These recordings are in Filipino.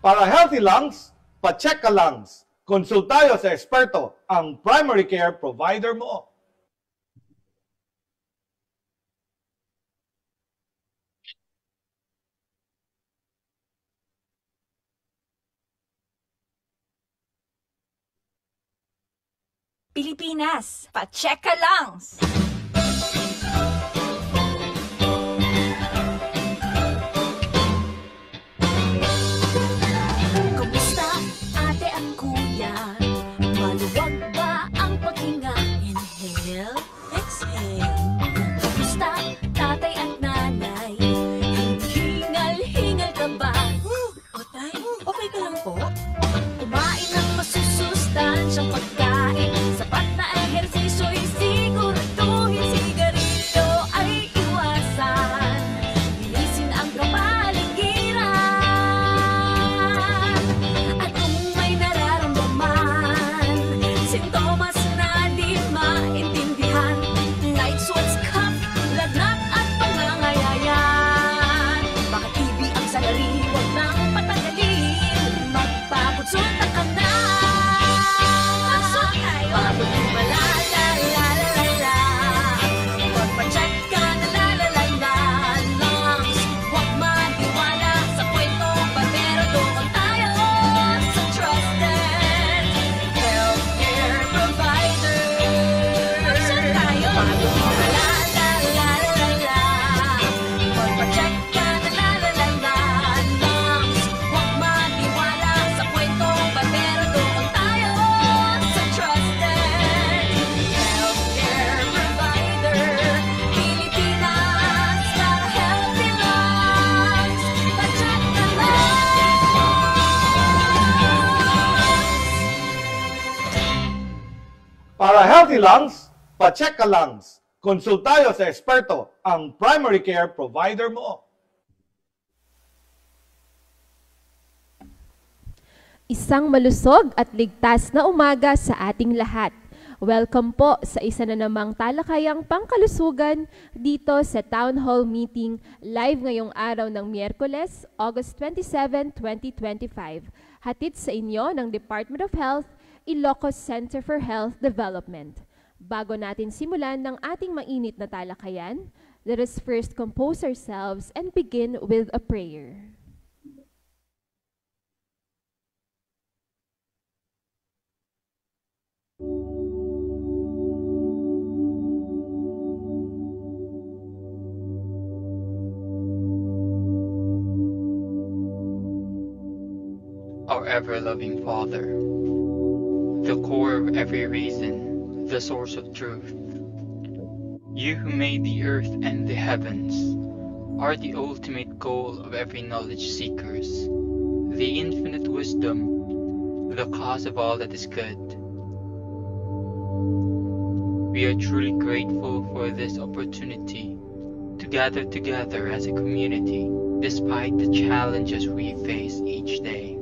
Para healthy lungs, pa-check ka lungs. Konsultayo sa eksperto, ang primary care provider mo. Pilipinas, pa-check ka lungs! Kumusta, ate at kuya? Maluwag ba ang paghinga? Inhale, exhale. Kumusta, tatay at nanay? Hingal-hingal ka ba? Otay, okay ka lang po? Kumain ng masusustansyang pagkain. Sapat na ehersisyo'y siguraduhin. Sigarilyo ay iwasan. Linisin ang kapaligiran. At kung may nararamdaman, sintomas na di maintindihan, night sweats, cough, lagnat at pangangailangan. Baka TB ang salari, huwag nang patagalin. Magpakonsulta ka na. Bago di malala-la-la-la-la, magpa-check ka na la-la-la-la lungs. Huwag maniwala sa kwentong barbero, doon tayo sa trusted healthcare provider. Saan tayo? Bago di malala-la-la-la-la, magpa-check ka na la-la-la-la lungs. Huwag maniwala sa kwentong barbero, doon tayo sa trusted healthcare provider. Pilipinas, para healthy lungs, pa-check ka Para healthy lungs, pa-check ka lungs. Konsultayo sa eksperto, ang primary care provider mo. Isang malusog at ligtas na umaga sa ating lahat. Welcome po sa isa na namang talakayang pangkalusugan dito sa Town Hall Meeting live ngayong araw ng Miyerkules, August 27, 2025. Hatid sa inyo ng Department of Health, Ilocos Center for Health Development. Bago natin simulan ng ating mainit na talakayan, let us first compose ourselves and begin with a prayer. Our ever-loving Father, the core of every reason, the source of truth. You who made the earth and the heavens are the ultimate goal of every knowledge seekers, the infinite wisdom, the cause of all that is good. We are truly grateful for this opportunity to gather together as a community despite the challenges we face each day.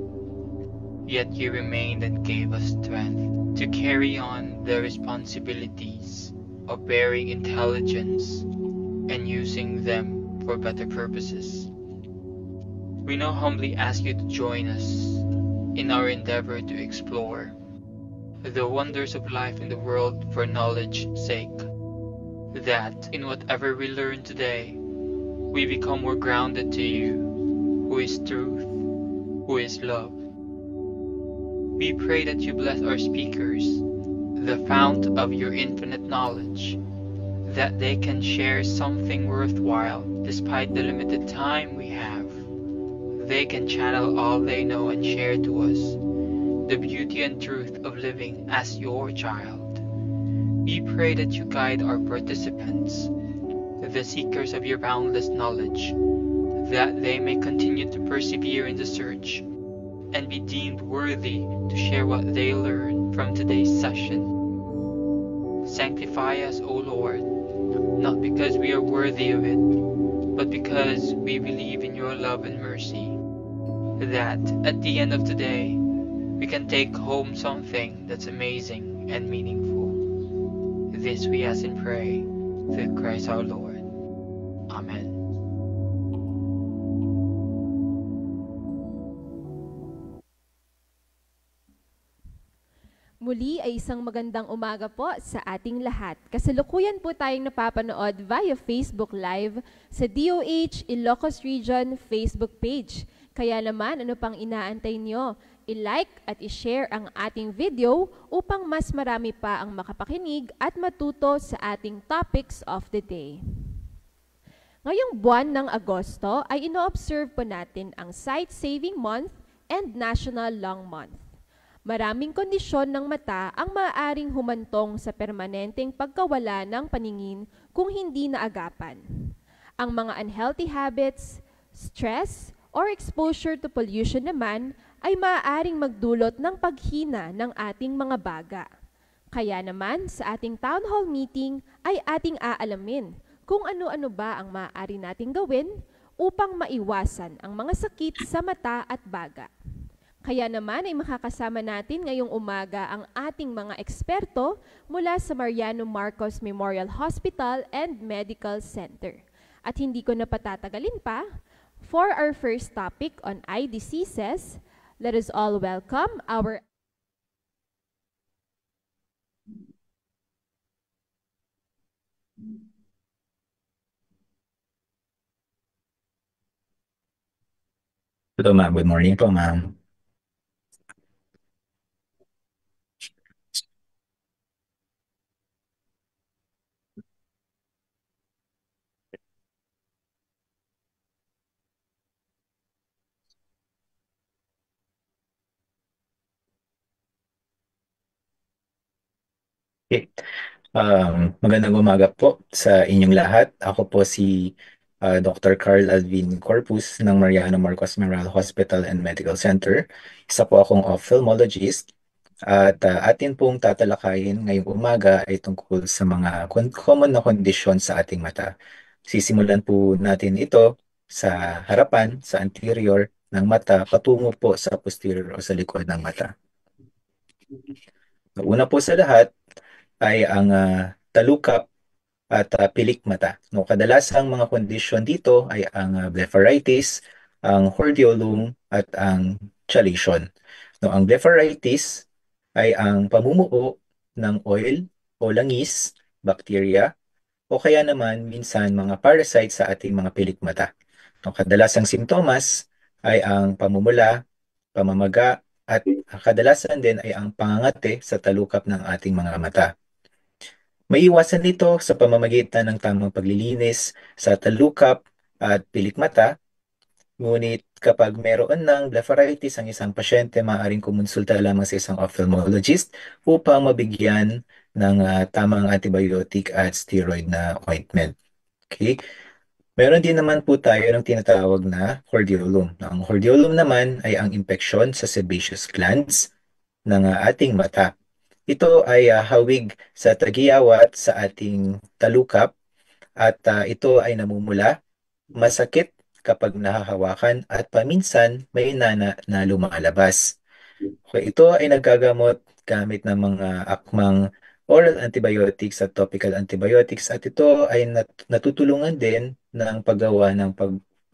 Yet you remained and gave us strength to carry on the responsibilities of bearing intelligence and using them for better purposes. We now humbly ask you to join us in our endeavor to explore the wonders of life in the world for knowledge's sake, that in whatever we learn today, we become more grounded to you, who is truth, who is love. We pray that you bless our speakers, the fount of your infinite knowledge, that they can share something worthwhile despite the limited time we have. They can channel all they know and share to us the beauty and truth of living as your child. We pray that you guide our participants, the seekers of your boundless knowledge, that they may continue to persevere in the search and be deemed worthy to share what they learn from today's session. Sanctify us, O Lord, not because we are worthy of it, but because we believe in your love and mercy, that at the end of today, we can take home something that's amazing and meaningful. This we ask and pray through Christ our Lord. Amen. Muli ay isang magandang umaga po sa ating lahat. Kasalukuyan po tayong napapanood via Facebook Live sa DOH Ilocos Region Facebook page. Kaya naman, ano pang inaantay nyo? I-like at i-share ang ating video upang mas marami pa ang makapakinig at matuto sa ating topics of the day. Ngayong buwan ng Agosto ay ino-observe po natin ang Sight Saving Month and National Lung Month. Maraming kondisyon ng mata ang maaaring humantong sa permanenteng pagkawala ng paningin kung hindi naagapan. Ang mga unhealthy habits, stress, or exposure to pollution naman ay maaaring magdulot ng paghina ng ating mga baga. Kaya naman sa ating town hall meeting ay ating aalamin kung ano-ano ba ang maaari nating gawin upang maiwasan ang mga sakit sa mata at baga. Kaya naman ay makakasama natin ngayong umaga ang ating mga eksperto mula sa Mariano Marcos Memorial Hospital and Medical Center. At hindi ko na patatagalin pa, for our first topic on eye diseases, let us all welcome our Hello ma'am, good morning po ma'am. Okay. Magandang umaga po sa inyong lahat. Ako po si Dr. Carl Alvin Corpus ng Mariano Marcos Memorial Hospital and Medical Center. Isa po akong ophthalmologist at atin pong tatalakayin ngayong umaga ay tungkol sa mga common na kondisyon sa ating mata. Sisimulan po natin ito sa harapan, sa anterior ng mata, patungo po sa posterior o sa likod ng mata. Una po sa lahat ay ang talukap at pilik mata. No, kadalasang mga kondisyon dito ay ang blepharitis, ang hordeolum at ang chalation. No, ang blepharitis ay ang pamumuo ng oil o langis, bacteria, o kaya naman minsan mga parasite sa ating mga pilik mata. No, kadalasang simptomas ay ang pamumula, pamamaga, at kadalasan din ay ang pangangate sa talukap ng ating mga mata. Maiiwasan nito sa pamamagitan ng tamang paglilinis sa talukap at pilik mata. Ngunit kapag meron ng blepharitis ang isang pasyente, maaaring kumonsulta lamang sa isang ophthalmologist upang mabigyan ng tamang antibiotic at steroid na ointment. Okay? Meron din naman po tayo ng tinatawag na hordeolum. Ang hordeolum naman ay ang impeksyon sa sebaceous glands ng ating mata. Ito ay hawig sa tagiyawat sa ating talukap at ito ay namumula, masakit kapag nahahawakan at paminsan may nana na lumalabas. Okay, ito ay nagagamot gamit ng mga akmang oral antibiotics at topical antibiotics at ito ay natutulungan din ng paggawa ng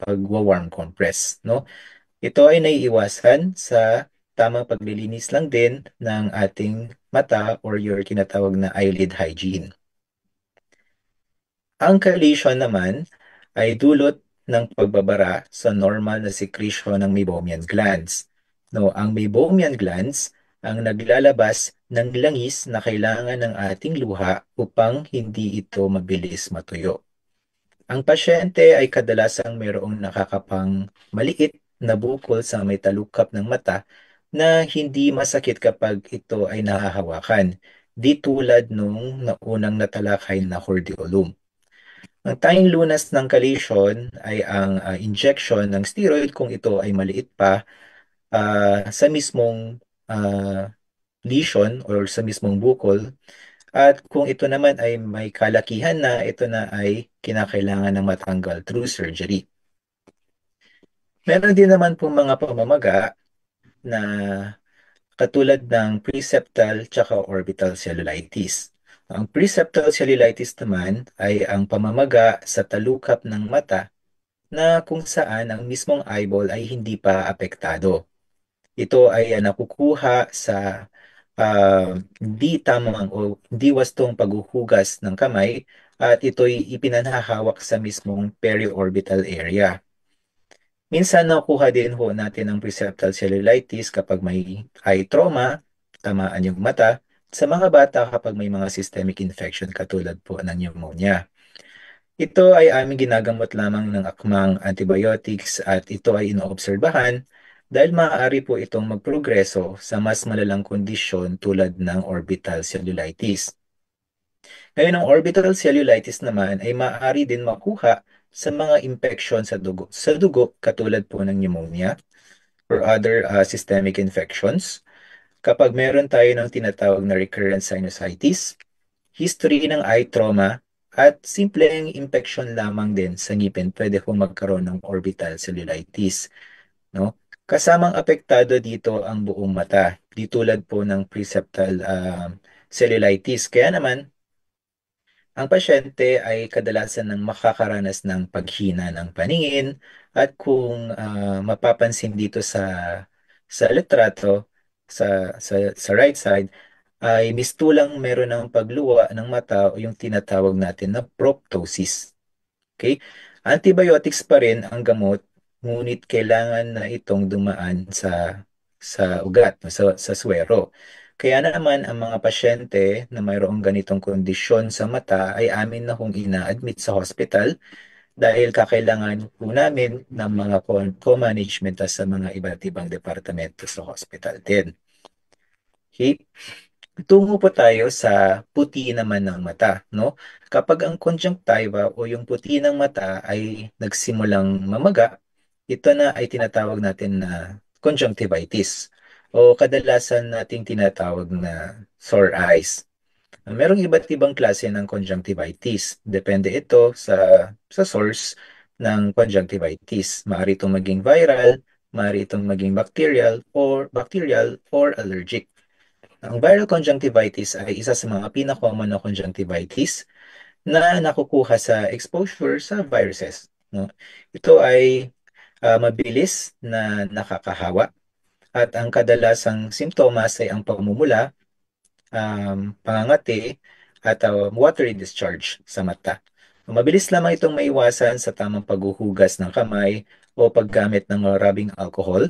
pagwa-warm compress, no? Ito ay naiiwasan sa tamang paglilinis lang din ng ating mata or your tinatawag na eyelid hygiene. Ang chelation naman ay dulot ng pagbabara sa normal na secretion ng meibomian glands. No, ang meibomian glands ang naglalabas ng langis na kailangan ng ating luha upang hindi ito mabilis matuyo. Ang pasyente ay kadalasang mayroong nakakapang maliit na bukol sa may talukap ng mata na hindi masakit kapag ito ay nahahawakan, di tulad nung naunang natalakay na hordeolum. Ang tanging lunas ng chelation ay ang injection ng steroid kung ito ay maliit pa sa mismong lesion or sa mismong bukol. At kung ito naman ay may kalakihan na, ito na ay kinakailangan ng matanggal through surgery. Meron din naman po mga pamamaga na katulad ng preseptal tsaka orbital cellulitis. Ang preseptal cellulitis naman ay ang pamamaga sa talukap ng mata na kung saan ang mismong eyeball ay hindi pa apektado. Ito ay nakukuha sa di tamang o di wastong paghuhugas ng kamay at ito'y ipinanhahawak sa mismong periorbital area. Minsan nakuha din ho natin ang preseptal cellulitis kapag may eye trauma, tamaan yung mata, sa mga bata kapag may mga systemic infection katulad po ng pneumonia. Ito ay aming ginagamot lamang ng akmang antibiotics at ito ay inoobserbahan dahil maaari po itong magprogreso sa mas malalang kondisyon tulad ng orbital cellulitis. Ngayon, ang orbital cellulitis naman ay maaari din makuha sa mga infection sa dugo katulad po ng pneumonia or other systemic infections. Kapag meron tayo ng tinatawag na recurrent sinusitis, history ng eye trauma, at simpleng infection lamang din sa ngipin, pwede pong magkaroon ng orbital cellulitis. No? Kasamang apektado dito ang buong mata, di tulad po ng preseptal cellulitis. Kaya naman, ang pasyente ay kadalasan ng makakaranas ng paghina ng paningin at kung mapapansin dito sa litrato sa right side ay mistulang meron ng pagluwa ng mata o yung tinatawag natin na proptosis. Okay? Antibiotics pa rin ang gamot, ngunit kailangan na itong dumaan sa ugat, sa swero. Kaya naman ang mga pasyente na mayroong ganitong kondisyon sa mata ay amin na kung ina-admit sa hospital dahil kakailangan po namin ng mga co-management sa mga iba't ibang departamento sa hospital din. Okay? Tungo po tayo sa puti naman ng mata, no? Kapag ang conjunctiva o yung puti ng mata ay nagsimulang mamaga, ito na ay tinatawag natin na conjunctivitis o kadalasan nating tinatawag na sore eyes. Merong iba't ibang klase ng conjunctivitis. Depende ito sa source ng conjunctivitis. Maaari itong maging viral, maaari itong maging bacterial or allergic. Ang viral conjunctivitis ay isa sa mga pinaka-common na conjunctivitis na nakukuha sa exposure sa viruses. No? Ito ay mabilis na nakakahawa at ang kadalasang simptomas ay ang pamumula, pangangati, at watery discharge sa mata. Mabilis lamang itong maiwasan sa tamang paghuhugas ng kamay o paggamit ng rubbing alcohol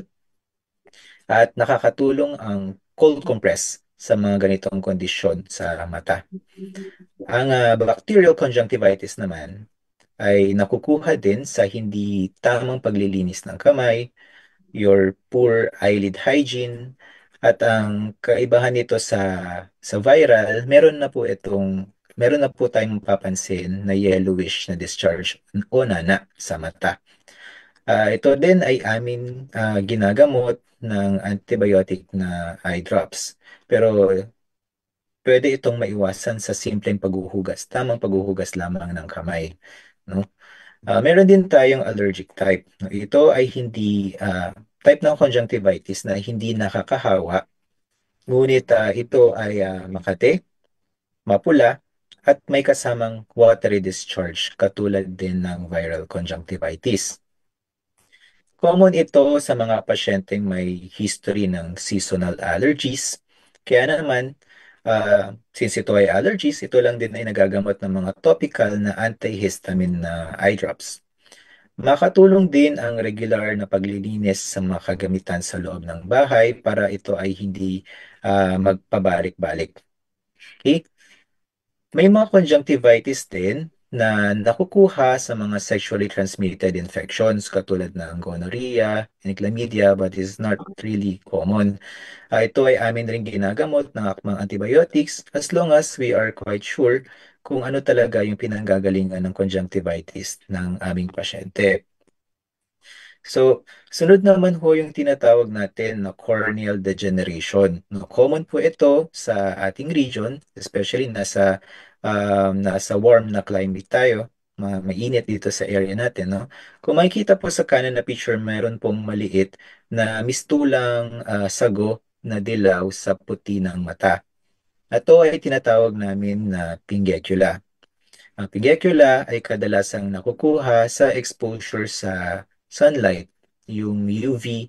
at nakakatulong ang cold compress sa mga ganitong kondisyon sa mata. Ang bacterial conjunctivitis naman ay nakukuha din sa hindi tamang paglilinis ng kamay, your poor eyelid hygiene, at ang kaibahan nito sa viral, meron na po tayong mapapansin na yellowish na discharge o nana sa mata. Ito din ay amin ginagamot ng antibiotic na eye drops. Pero pwede itong maiwasan sa simpleng paghuhugas, tamang paghuhugas lamang ng kamay. No? Meron din tayong allergic type. No? Ito ay hindi type ng conjunctivitis na hindi nakakahawa, ngunit ito ay makate, mapula, at may kasamang watery discharge katulad din ng viral conjunctivitis. Common ito sa mga pasyenteng may history ng seasonal allergies. Kaya naman, since ito ay allergies, ito lang din ay nagagamot ng mga topical na antihistamine na eye drops. Makatulong din ang regular na paglilinis sa mga kagamitan sa loob ng bahay para ito ay hindi magpabalik-balik. Okay? May mga conjunctivitis din na nakukuha sa mga sexually transmitted infections katulad ng gonorrhea and chlamydia, but is not really common. Ito ay amin rin ginagamot ng akmang antibiotics as long as we are quite sure kung ano talaga yung pinanggagalingan ng conjunctivitis ng aming pasyente. So, sunod naman ho yung tinatawag natin na corneal degeneration. No, common po ito sa ating region, especially nasa warm na climate tayo, mainit dito sa area natin. No? Kung makikita po sa kanan na picture, mayroon pong maliit na mistulang sago na dilaw sa puti ng mata. Ito ay tinatawag namin na pinguecula. Ang pinguecula ay kadalasang nakukuha sa exposure sa sunlight, yung UV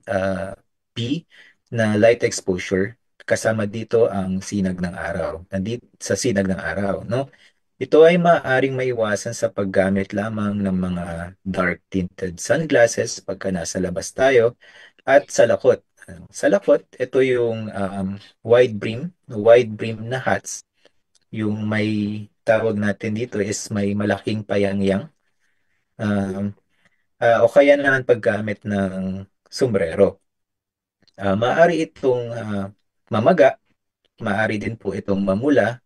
B na light exposure, kasama dito ang sinag ng araw. Nandito sa sinag ng araw, no? Ito ay maaaring maiwasan sa paggamit lamang ng mga dark tinted sunglasses pagka nasa labas tayo at salakot. Salakot, ito yung wide brim na hats. Yung may tawag natin dito is may malaking payangyang. Um, o kaya naman paggamit ng sombrero. Maaari itong mamaga, maaari din po itong mamula,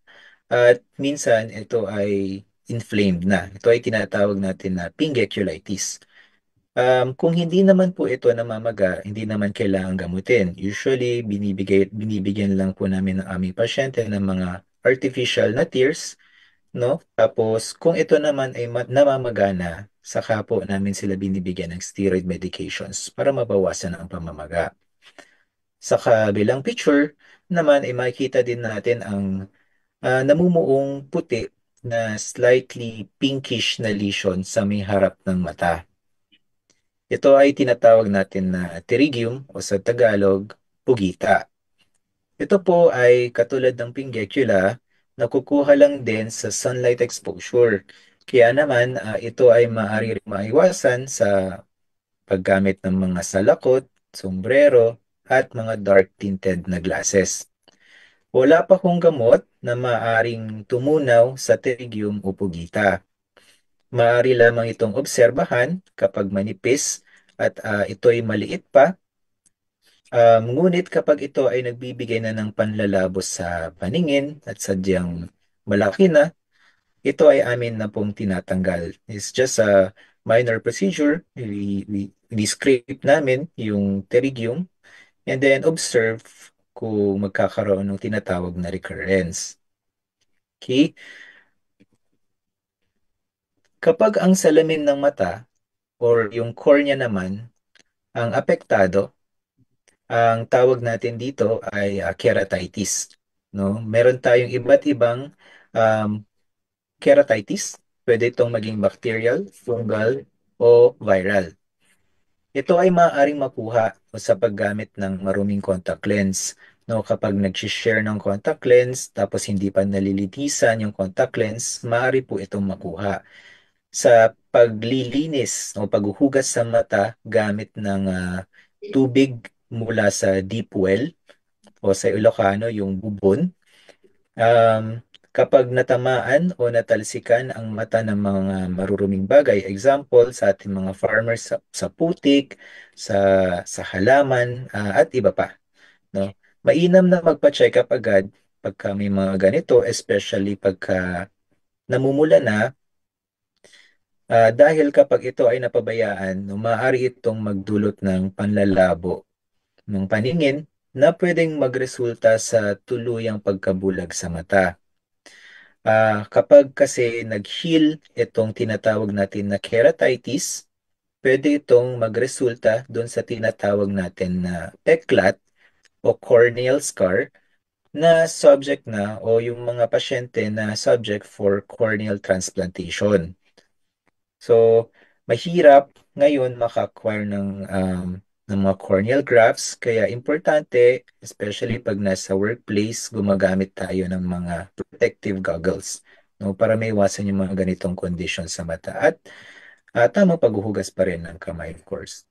at minsan ito ay inflamed na. Ito ay tinatawag natin na pingueculitis. Kung hindi naman po ito namamaga, hindi naman kailangan gamutin. Usually, binibigyan lang po namin ng aming pasyente ng mga artificial na tears, no? Tapos, kung ito naman ay namamaga na, saka po namin sila binibigyan ng steroid medications para mabawasan ang pamamaga. Sa kabilang picture naman ay makikita din natin ang namumuong puti na slightly pinkish na lesion sa may harap ng mata. Ito ay tinatawag natin na pterygium o sa Tagalog, pugita. Ito po ay katulad ng pinguecula, nakukuha lang din sa sunlight exposure. Kaya naman ito ay maaari ring maiwasan sa paggamit ng mga salakot, sombrero, at mga dark tinted na glasses. Wala pa kong gamot na maaring tumunaw sa pterygium o pugita. Maaari lamang itong obserbahan kapag manipis at ito'y maliit pa. Ngunit kapag ito ay nagbibigay na ng panlalabos sa paningin at sadyang malaki na, ito ay amin na pong tinatanggal. It's just a minor procedure. We scrape namin yung pterygium and then observe kung magkakaroon ng tinatawag na recurrence. Okay? Kapag ang salamin ng mata or yung cornea naman ang apektado, ang tawag natin dito ay keratitis. No? Meron tayong iba't ibang keratitis. Pwede itong maging bacterial, fungal, o viral. Ito ay maaaring makuha sa paggamit ng maruming contact lens. No, kapag nag-share ng contact lens tapos hindi pa nalilinisan yung contact lens, maaari po itong makuha. Sa paglilinis o paghuhugas sa mata gamit ng tubig mula sa deep well o sa Ilocano yung bubon, kapag natamaan o natalsikan ang mata ng mga maruruming bagay, example sa ating mga farmers sa putik, sa halaman, at iba pa, no? Mainam na magpa-check up agad pagka may mga ganito, especially pagka namumula na, dahil kapag ito ay napabayaan, no, maaari itong magdulot ng panlalabo ng paningin na pwedeng magresulta sa tuluyang pagkabulag sa mata. Kapag kasi nag-heal itong tinatawag natin na keratitis, pwede itong magresulta doon sa tinatawag natin na peklat o corneal scar na subject na o yung mga pasyente na subject for corneal transplantation. So, mahirap ngayon maka-acquire ng mga corneal grafts, kaya importante, especially pag nasa workplace, gumagamit tayo ng mga protective goggles, no, para maiwasan yung mga ganitong condition sa mata at tamang paghuhugas pa rin ng kamay, of course.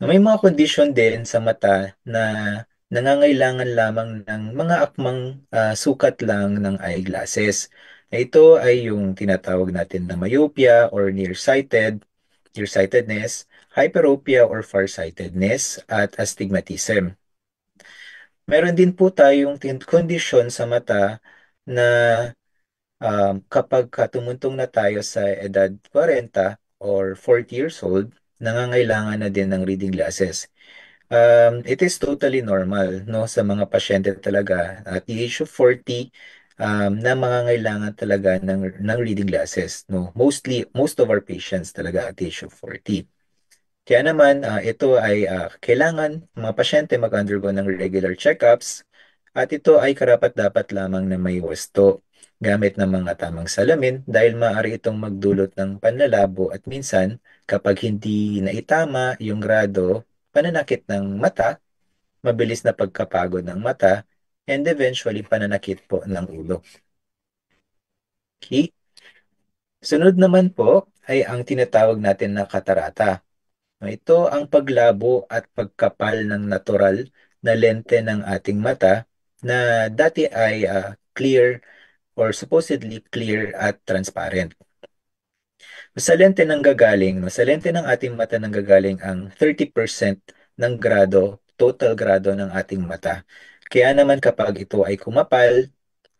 May mga condition din sa mata na nangangailangan lamang ng mga akmang sukat lang ng eyeglasses. Ito ay yung tinatawag natin na myopia or nearsightedness, hyperopia or farsightedness, at astigmatism. Meron din po tayong condition sa mata na kapag tumuntong na tayo sa edad 40 or 40 years old, nangangailangan na din ng reading glasses. It is totally normal, no, sa mga pasyente talaga at the age of 40 na mangangailangan talaga ng reading glasses, no. Most of our patients talaga at the age of 40. Kaya naman ito ay kailangan mga pasyente mag-undergo ng regular checkups at ito ay karapat-dapat lamang na may wasto gamit ng mga tamang salamin dahil maaari itong magdulot ng panlalabo at minsan kapag hindi naitama yung grado pananakit ng mata, mabilis na pagkapagod ng mata, and eventually pananakit po ng ulo. Okay? Sunod naman po ay ang tinatawag natin na katarata. Ito ang paglabo at pagkapal ng natural na lente ng ating mata na dati ay clear or supposedly clear at transparent. Sa lente nanggagaling, sa lente ng ating mata nanggagaling ang 30% ng grado, total grado ng ating mata. Kaya naman kapag ito ay kumapal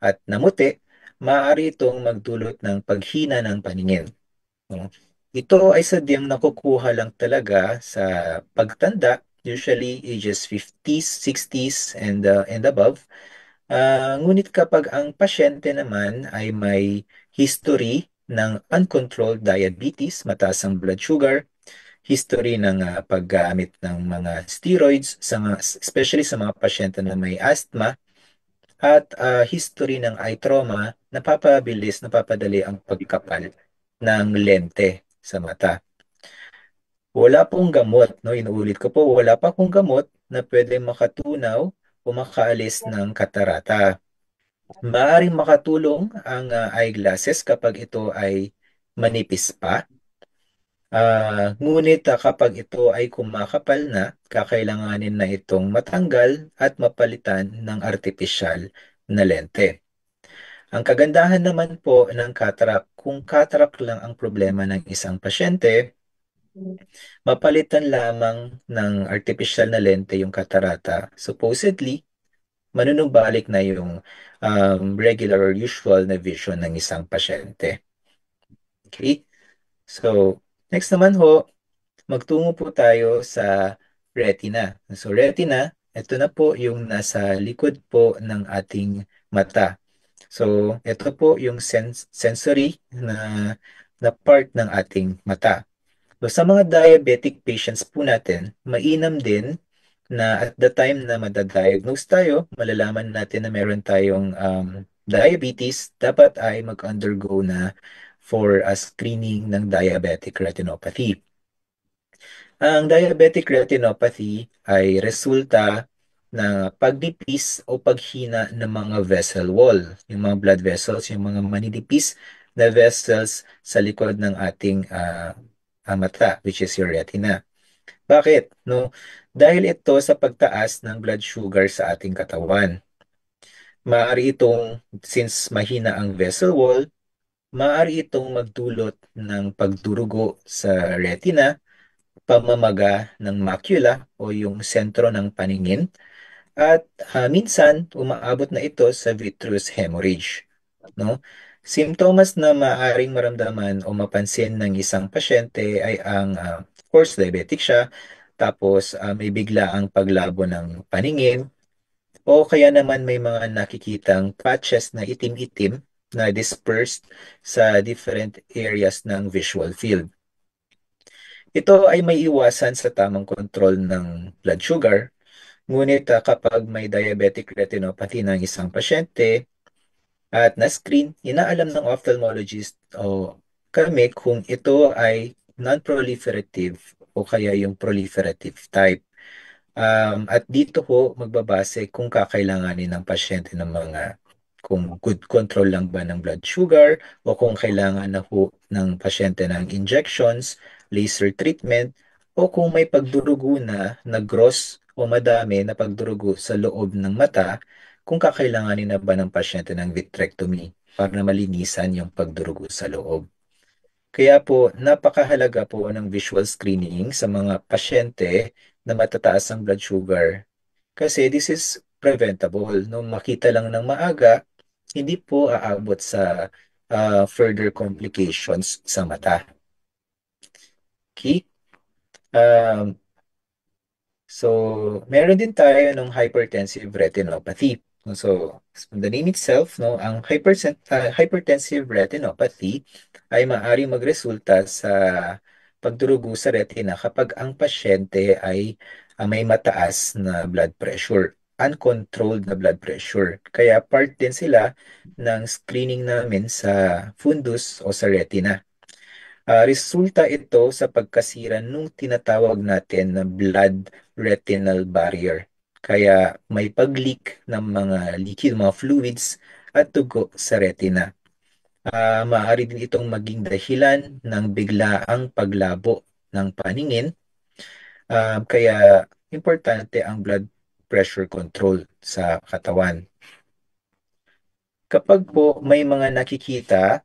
at namuti, maaari itong magdulot ng paghina ng paningin. No? Ito ay sadyang nakukuha lang talaga sa pagtanda, usually ages 50s, 60s, and above. Ngunit kapag ang pasyente naman ay may history ng uncontrolled diabetes, mataas ang blood sugar, history ng paggamit ng mga steroids, especially sa mga pasyente na may asthma, at history ng eye trauma, napapadali ang pagkapal ng lente sa mata. Wala pong gamot, no? Inuulit ko po, wala pa pong gamot na pwede makatunaw o makaalis ng katarata. Maaaring makatulong ang eyeglasses kapag ito ay manipis pa. Ngunit kapag ito ay kumakapal na, kakailanganin na itong matanggal at mapalitan ng artificial na lente. Ang kagandahan naman po ng cataract, kung cataract lang ang problema ng isang pasyente, mapalitan lamang ng artificial na lente yung katarata. Supposedly, manunumbalik na yung regular or usual na vision ng isang pasyente. Okay? So, next naman ho, magtungo po tayo sa retina. So, retina, ito na po yung nasa likod po ng ating mata. So, ito po yung sensory na part ng ating mata. So, sa mga diabetic patients po natin, mainam din na at the time na madadiagnose tayo, malalaman natin na meron tayong diabetes, dapat ay mag-undergo na for a screening ng diabetic retinopathy. Ang diabetic retinopathy ay resulta ng pagnipis o paghina ng mga vessel wall, yung mga blood vessels, yung mga maninipis na vessels sa likod ng ating mata, which is your retina. Bakit? No? Dahil ito sa pagtaas ng blood sugar sa ating katawan. Maaari itong, since mahina ang vessel wall, maaari itong magdulot ng pagdurugo sa retina, pamamaga ng macula o yung sentro ng paningin, at minsan umaabot na ito sa vitreous hemorrhage. No? Simptomas na maaring maramdaman o mapansin ng isang pasyente ay ang, of course, diabetic siya, tapos may bigla ang paglabo ng paningin, o kaya naman may mga nakikitang patches na itim-itim na dispersed sa different areas ng visual field. Ito ay may iwasan sa tamang kontrol ng blood sugar, ngunit kapag may diabetic retinopathy ng isang pasyente, at na-screen, inaalam ng ophthalmologist o kami kung ito ay non-proliferative o kaya yung proliferative type. At dito po magbabase kung kakailanganin ng pasyente ng kung good control lang ba ng blood sugar o kung kailangan na po ng pasyente ng injections, laser treatment, o kung may pagdurugo na gross o madami na pagdurugo sa loob ng mata, kung kakailanganin na ba ng pasyente ng vitrectomy para na malinisan yung pagdurugo sa loob. Kaya po, napakahalaga po ng visual screening sa mga pasyente na matataas ang blood sugar. Kasi this is preventable. No? Makita lang ng maaga, hindi po aabot sa further complications sa mata. Okay? So, meron din tayo ng hypertensive retinopathy. So, the name itself, no, ang hypertensive retinopathy ay maaari magresulta sa pagdurugo sa retina kapag ang pasyente ay may mataas na blood pressure, uncontrolled na blood pressure. Kaya part din sila ng screening namin sa fundus o sa retina. Resulta ito sa pagkasira nung tinatawag natin na blood retinal barrier. Kaya may pag-leak ng mga liquid, mga fluids at dugo sa retina. Maaari din itong maging dahilan ng biglaang paglabo ng paningin. Kaya importante ang blood pressure control sa katawan. Kapag po may mga nakikita,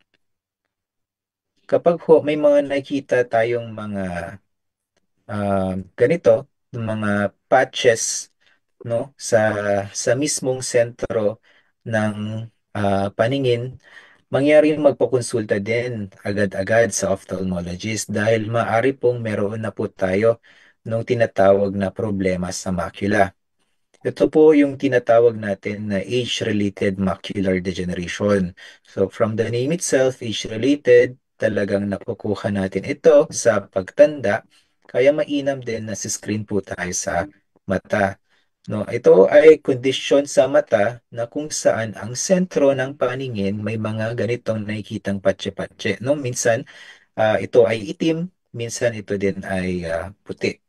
kapag po may mga nakita tayong mga ganito, mga patches, no, sa mismong sentro ng paningin, mangyaring magpakonsulta din agad-agad sa ophthalmologist dahil maaari pong meron na po tayo nung tinatawag na problema sa macula. Ito po yung tinatawag natin na age-related macular degeneration. So from the name itself, age-related, talagang nakukuha natin ito sa pagtanda. Kaya mainam din na screen po tayo sa mata. No, ito ay kondisyon sa mata na kung saan ang sentro ng paningin may mga ganitong nakikitang patse-patse. No, minsan ito ay itim, minsan ito din ay puti.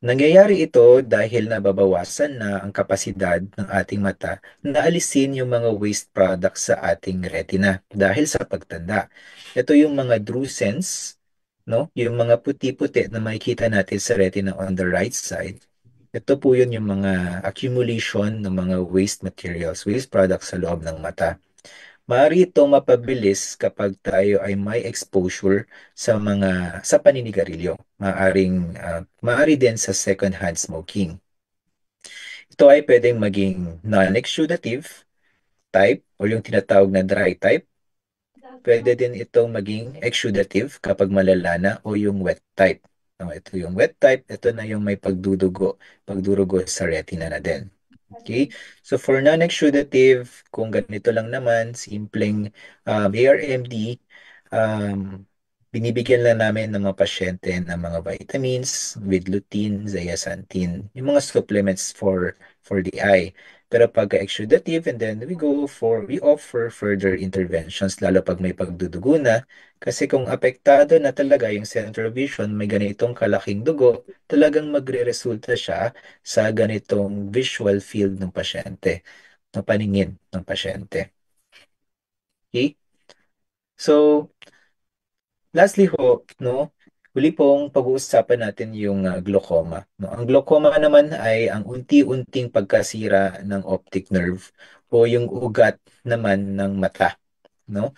Nangyayari ito dahil nababawasan na ang kapasidad ng ating mata na alisin yung mga waste products sa ating retina dahil sa pagtanda. Ito yung mga drusense, no? Yung mga puti-puti na makikita natin sa retina on the right side. Ito po yun yung mga accumulation ng mga waste materials, waste products sa loob ng mata. Maaari ito mapabilis kapag tayo ay may exposure sa paninigarilyo. Maaari din sa second-hand smoking. Ito ay pwedeng maging non-exudative type o yung tinatawag na dry type. Pwede din itong maging exudative kapag malala na o yung wet type. No, ito yung wet type, ito na yung may pagdurugo sa retina na din. Okay? So for non-exudative, kung ganito lang naman, simpleng ARMD, binibigyan lang namin ng mga pasyente ng mga vitamins with lutein, zeaxanthin, yung mga supplements for the eye. Pero pagka exudative, and then we offer further interventions, lalo pag may pagdudugo na. Kasi kung apektado na talaga yung central vision, may ganitong kalaking dugo, talagang magre-resulta siya sa ganitong visual field ng pasyente, ng paningin ng pasyente. Okay? So, lastly ho, no, huli pong pag-uusapan natin yung glaucoma. No? Ang glaucoma naman ay ang unti-unting pagkasira ng optic nerve o yung ugat naman ng mata. No?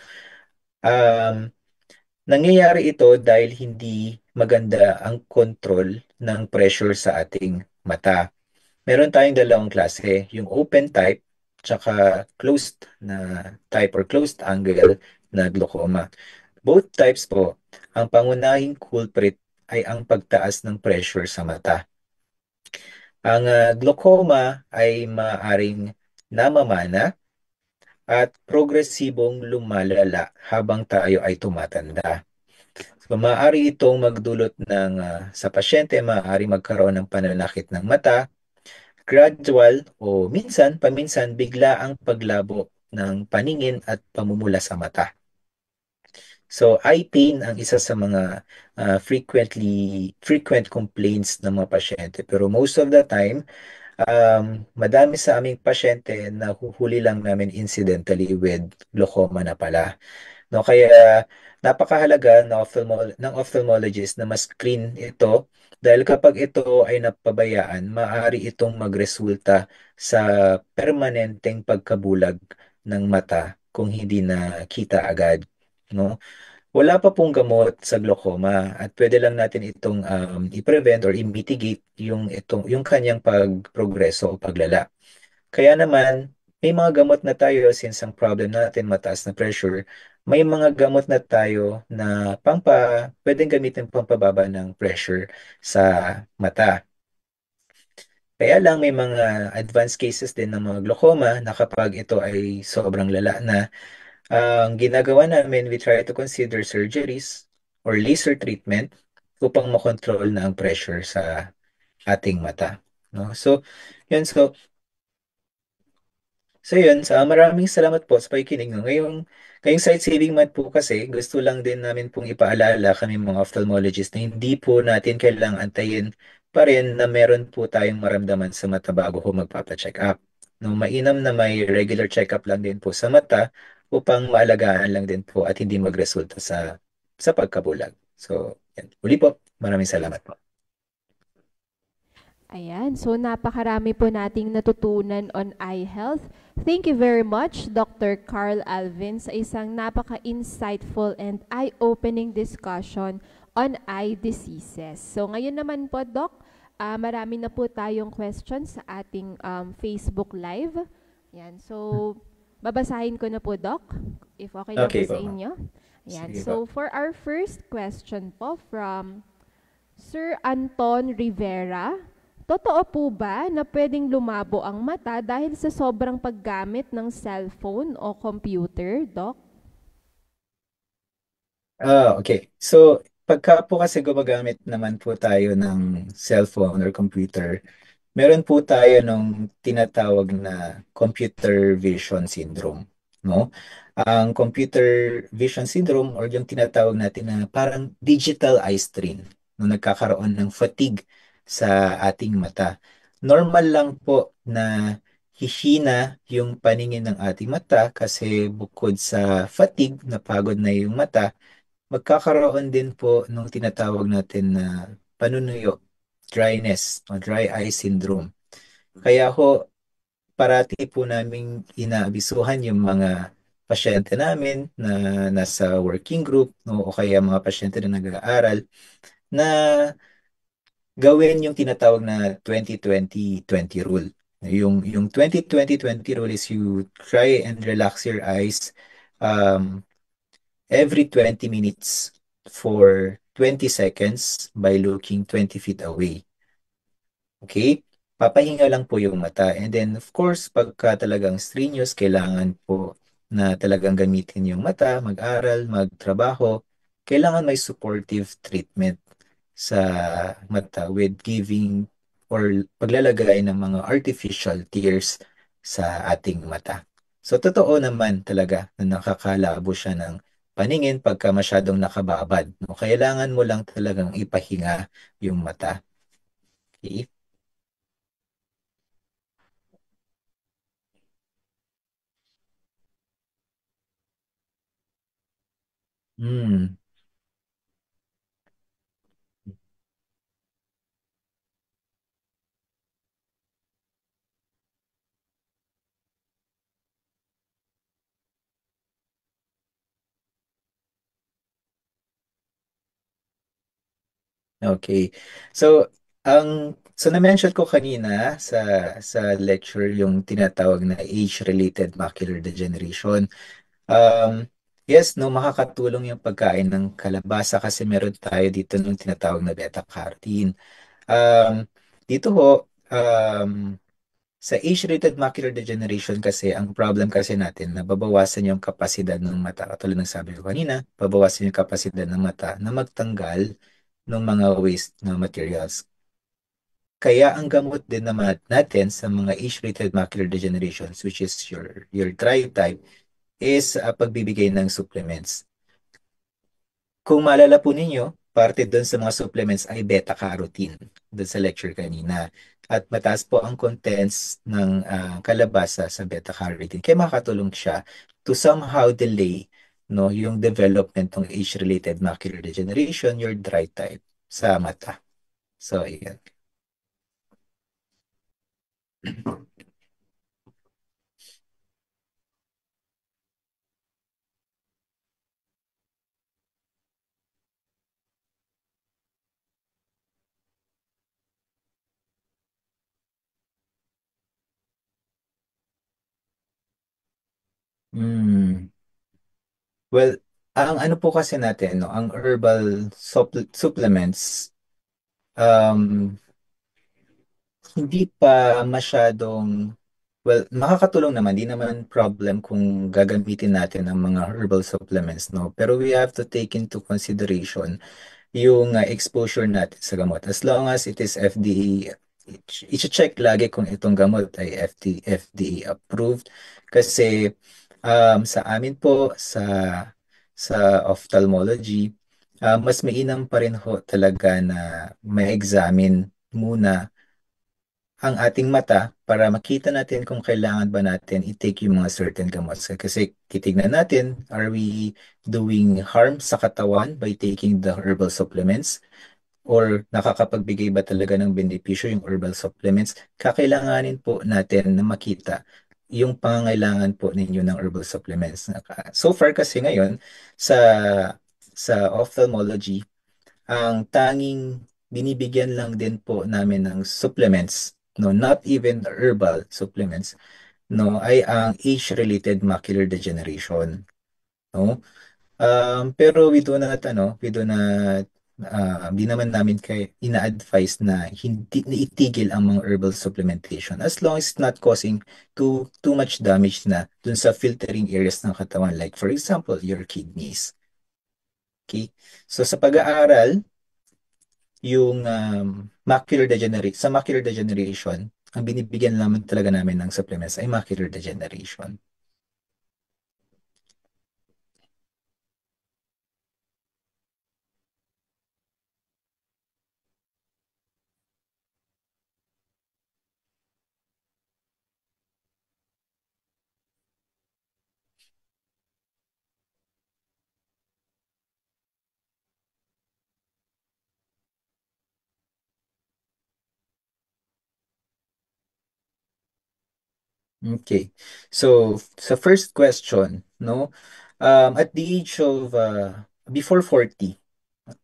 Nangyayari ito dahil hindi maganda ang control ng pressure sa ating mata. Meron tayong dalawang klase, yung open type tsaka closed na type or closed angle na glaucoma. Both types po, ang pangunahing culprit ay ang pagtaas ng pressure sa mata. Ang glaucoma ay maaaring namamana at progresibong lumalala habang tayo ay tumatanda. So, maaari itong magdulot ng, sa pasyente, maaari magkaroon ng pananakit ng mata, gradual o paminsan bigla ang paglabo ng paningin at pamumula sa mata. So, eye pain ang isa sa mga frequent complaints ng mga pasyente. Pero most of the time, madami sa aming pasyente na huhuli lang namin incidentally with glaucoma na pala. No, kaya napakahalaga ng ophthalmologist na ma-screen ito dahil kapag ito ay napabayaan, maaari itong magresulta sa permanenteng pagkabulag ng mata kung hindi na kita agad. No? Wala pa pong gamot sa glaucoma at pwede lang natin itong i-prevent or i-mitigate yung kanyang pagprogreso o paglala. Kaya naman, may mga gamot na tayo since ang problem natin mataas na pressure, may mga gamot na tayo na pwedeng gamitin pampababa ng pressure sa mata. Kaya lang may mga advanced cases din ng mga glaucoma na kapag ito ay sobrang lala na, ang ginagawa namin, we try to consider surgeries or laser treatment upang makontrol na ang pressure sa ating mata. No? So, yun. So yun, maraming salamat po sa pakikinig. No? Ngayong Sight Saving Month po kasi, gusto lang din namin pong ipaalala kami mga ophthalmologist na hindi po natin kailangang antayin pa rin na meron po tayong maramdaman sa mata bago ho magpapa-check up. No, mainam na may regular check-up lang din po sa mata upang maalagaan lang din po at hindi magresulta sa pagkabulag. So, yan. Uli po, maraming salamat po. Ayan, so napakarami po nating natutunan on eye health. Thank you very much, Dr. Carl Alvin, sa isang napaka-insightful and eye-opening discussion on eye diseases. So ngayon naman po, Doc, marami na po tayong questions sa ating Facebook Live. Yan, so babasahin ko na po, Doc, if okay lang Okay po sa po. inyo. Ayan, Sige so for our first question po from Sir Anton Rivera, totoo po ba na pwedeng lumabo ang mata dahil sa sobrang paggamit ng cellphone o computer, Doc? Okay. So, pagka po kasi gumagamit naman po tayo ng cellphone or computer, meron po tayo nung tinatawag na computer vision syndrome, no? Ang computer vision syndrome or yung tinatawag natin na parang digital eye strain, no, nagkakaroon ng fatigue sa ating mata. Normal lang po na hihina yung paningin ng ating mata kasi bukod sa fatigue, napagod na yung mata, magkakaroon din po nung tinatawag natin na panunuyo, dryness o dry eye syndrome. Kaya ho, parati po naming inaabisuhan yung mga pasyente namin na nasa working group, no, o kaya mga pasyente na nag-aaral na gawin yung tinatawag na 20-20-20 rule. Yung 20-20-20 rule is you try and relax your eyes um, every 20 minutes for 20 seconds by looking 20 feet away. Okay? Papahinga lang po yung mata. And then, of course, pagka talagang strenuous, kailangan po na talagang gamitin yung mata, mag-aral, magtrabaho. Kailangan may supportive treatment sa mata with giving or paglalagay ng mga artificial tears sa ating mata. So, totoo naman talaga na nakakalabo siya ng paningin pagka masyadong nakababad. No? Kailangan mo lang talagang ipahinga yung mata. Okay? Hmm. Okay. So, na-mention ko kanina sa lecture yung tinatawag na age-related macular degeneration. Yes, no, makakatulong yung pagkain ng kalabasa kasi meron tayo dito nung tinatawag na beta-carotene. Um, Dito ho, sa age-related macular degeneration kasi, ang problem kasi natin, nababawasan yung kapasidad ng mata. Katulad ng sabi ko kanina, babawasan yung kapasidad ng mata na magtanggal ng mga waste na materials. Kaya ang gamot din naman natin sa mga age-related macular degenerations, which is your dry type, is pagbibigay ng supplements. Kung maalala po ninyo, parte doon sa mga supplements ay beta-carotene doon sa lecture kanina. At mataas po ang contents ng kalabasa sa beta-carotene. Kaya makakatulong siya to somehow delay, no, yung development ng age-related macular degeneration, your dry type sa mata. So, ayan. Hmm. Well, ang ano po kasi natin, no, ang herbal supplements, um, hindi pa masyadong, well, makakatulong naman, di naman problem kung gagamitin natin ang mga herbal supplements, no? Pero we have to take into consideration yung exposure natin sa gamot. As long as it is FDA, i-check lagi kung itong gamot ay FDA approved. Kasi sa amin po, sa ophthalmology, mas mainam pa rin ho talaga na ma-examine muna ang ating mata para makita natin kung kailangan ba natin i-take yung mga certain gamot. Kasi titignan natin, are we doing harm sa katawan by taking the herbal supplements? Or nakakapagbigay ba talaga ng benepisyo yung herbal supplements? Kakailanganin po natin na makita yung pangangailangan po ninyo ng herbal supplements. So far kasi ngayon, sa ophthalmology, ang tanging binibigyan lang din po namin ng supplements, no, not even herbal supplements, no, ay ang age-related macular degeneration, no? Pero we do not, di naman namin ina-advise na hindi na itigil ang mga herbal supplementation as long as it's not causing too much damage na dun sa filtering areas ng katawan, like for example, your kidneys. Okay? So sa pag-aaral, yung sa macular degeneration, ang binibigyan naman talaga namin ng supplements ay macular degeneration. Okay. So, sa first question, no, at the age of, before 40,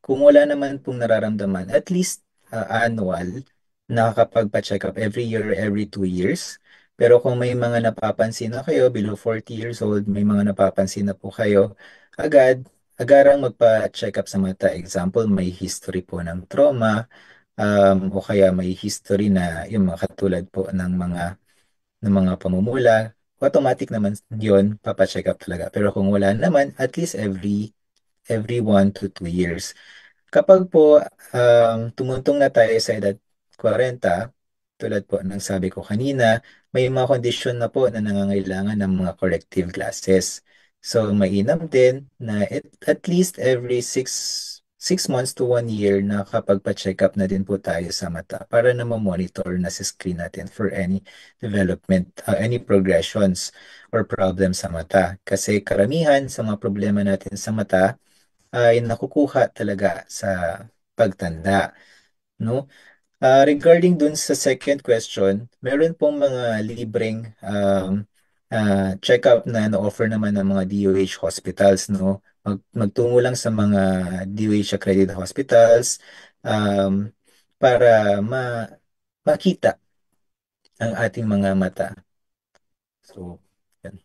kung wala naman pong nararamdaman, at least annual, nakakapagpa-check up every year, every 2 years. Pero kung may mga napapansin na kayo, below 40 years old, may mga napapansin na po kayo, agarang magpa-check up sa mata. Example, may history po ng trauma, o kaya may history na yung mga katulad po ng mga pamumula, automatic naman yun, papacheck up talaga. Pero kung wala naman, at least every 1 to 2 years. Kapag po tumuntong na tayo sa edad 40, tulad po ng sabi ko kanina, may mga kondisyon na po na nangangailangan ng mga corrective glasses. So, mainam din na at least every 6 months to 1 year nakakapagpa-check up na din po tayo sa mata para na ma-monitor na sa screen natin for any development, any progressions or problems sa mata. Kasi karamihan sa mga problema natin sa mata ay nakukuha talaga sa pagtanda, no? Regarding dun sa second question, meron pong mga libreng check-up na na-offer naman ng mga DOH hospitals, no? Magtungo lang sa mga DOH accredited hospitals um, para makita ang ating mga mata. So, yan.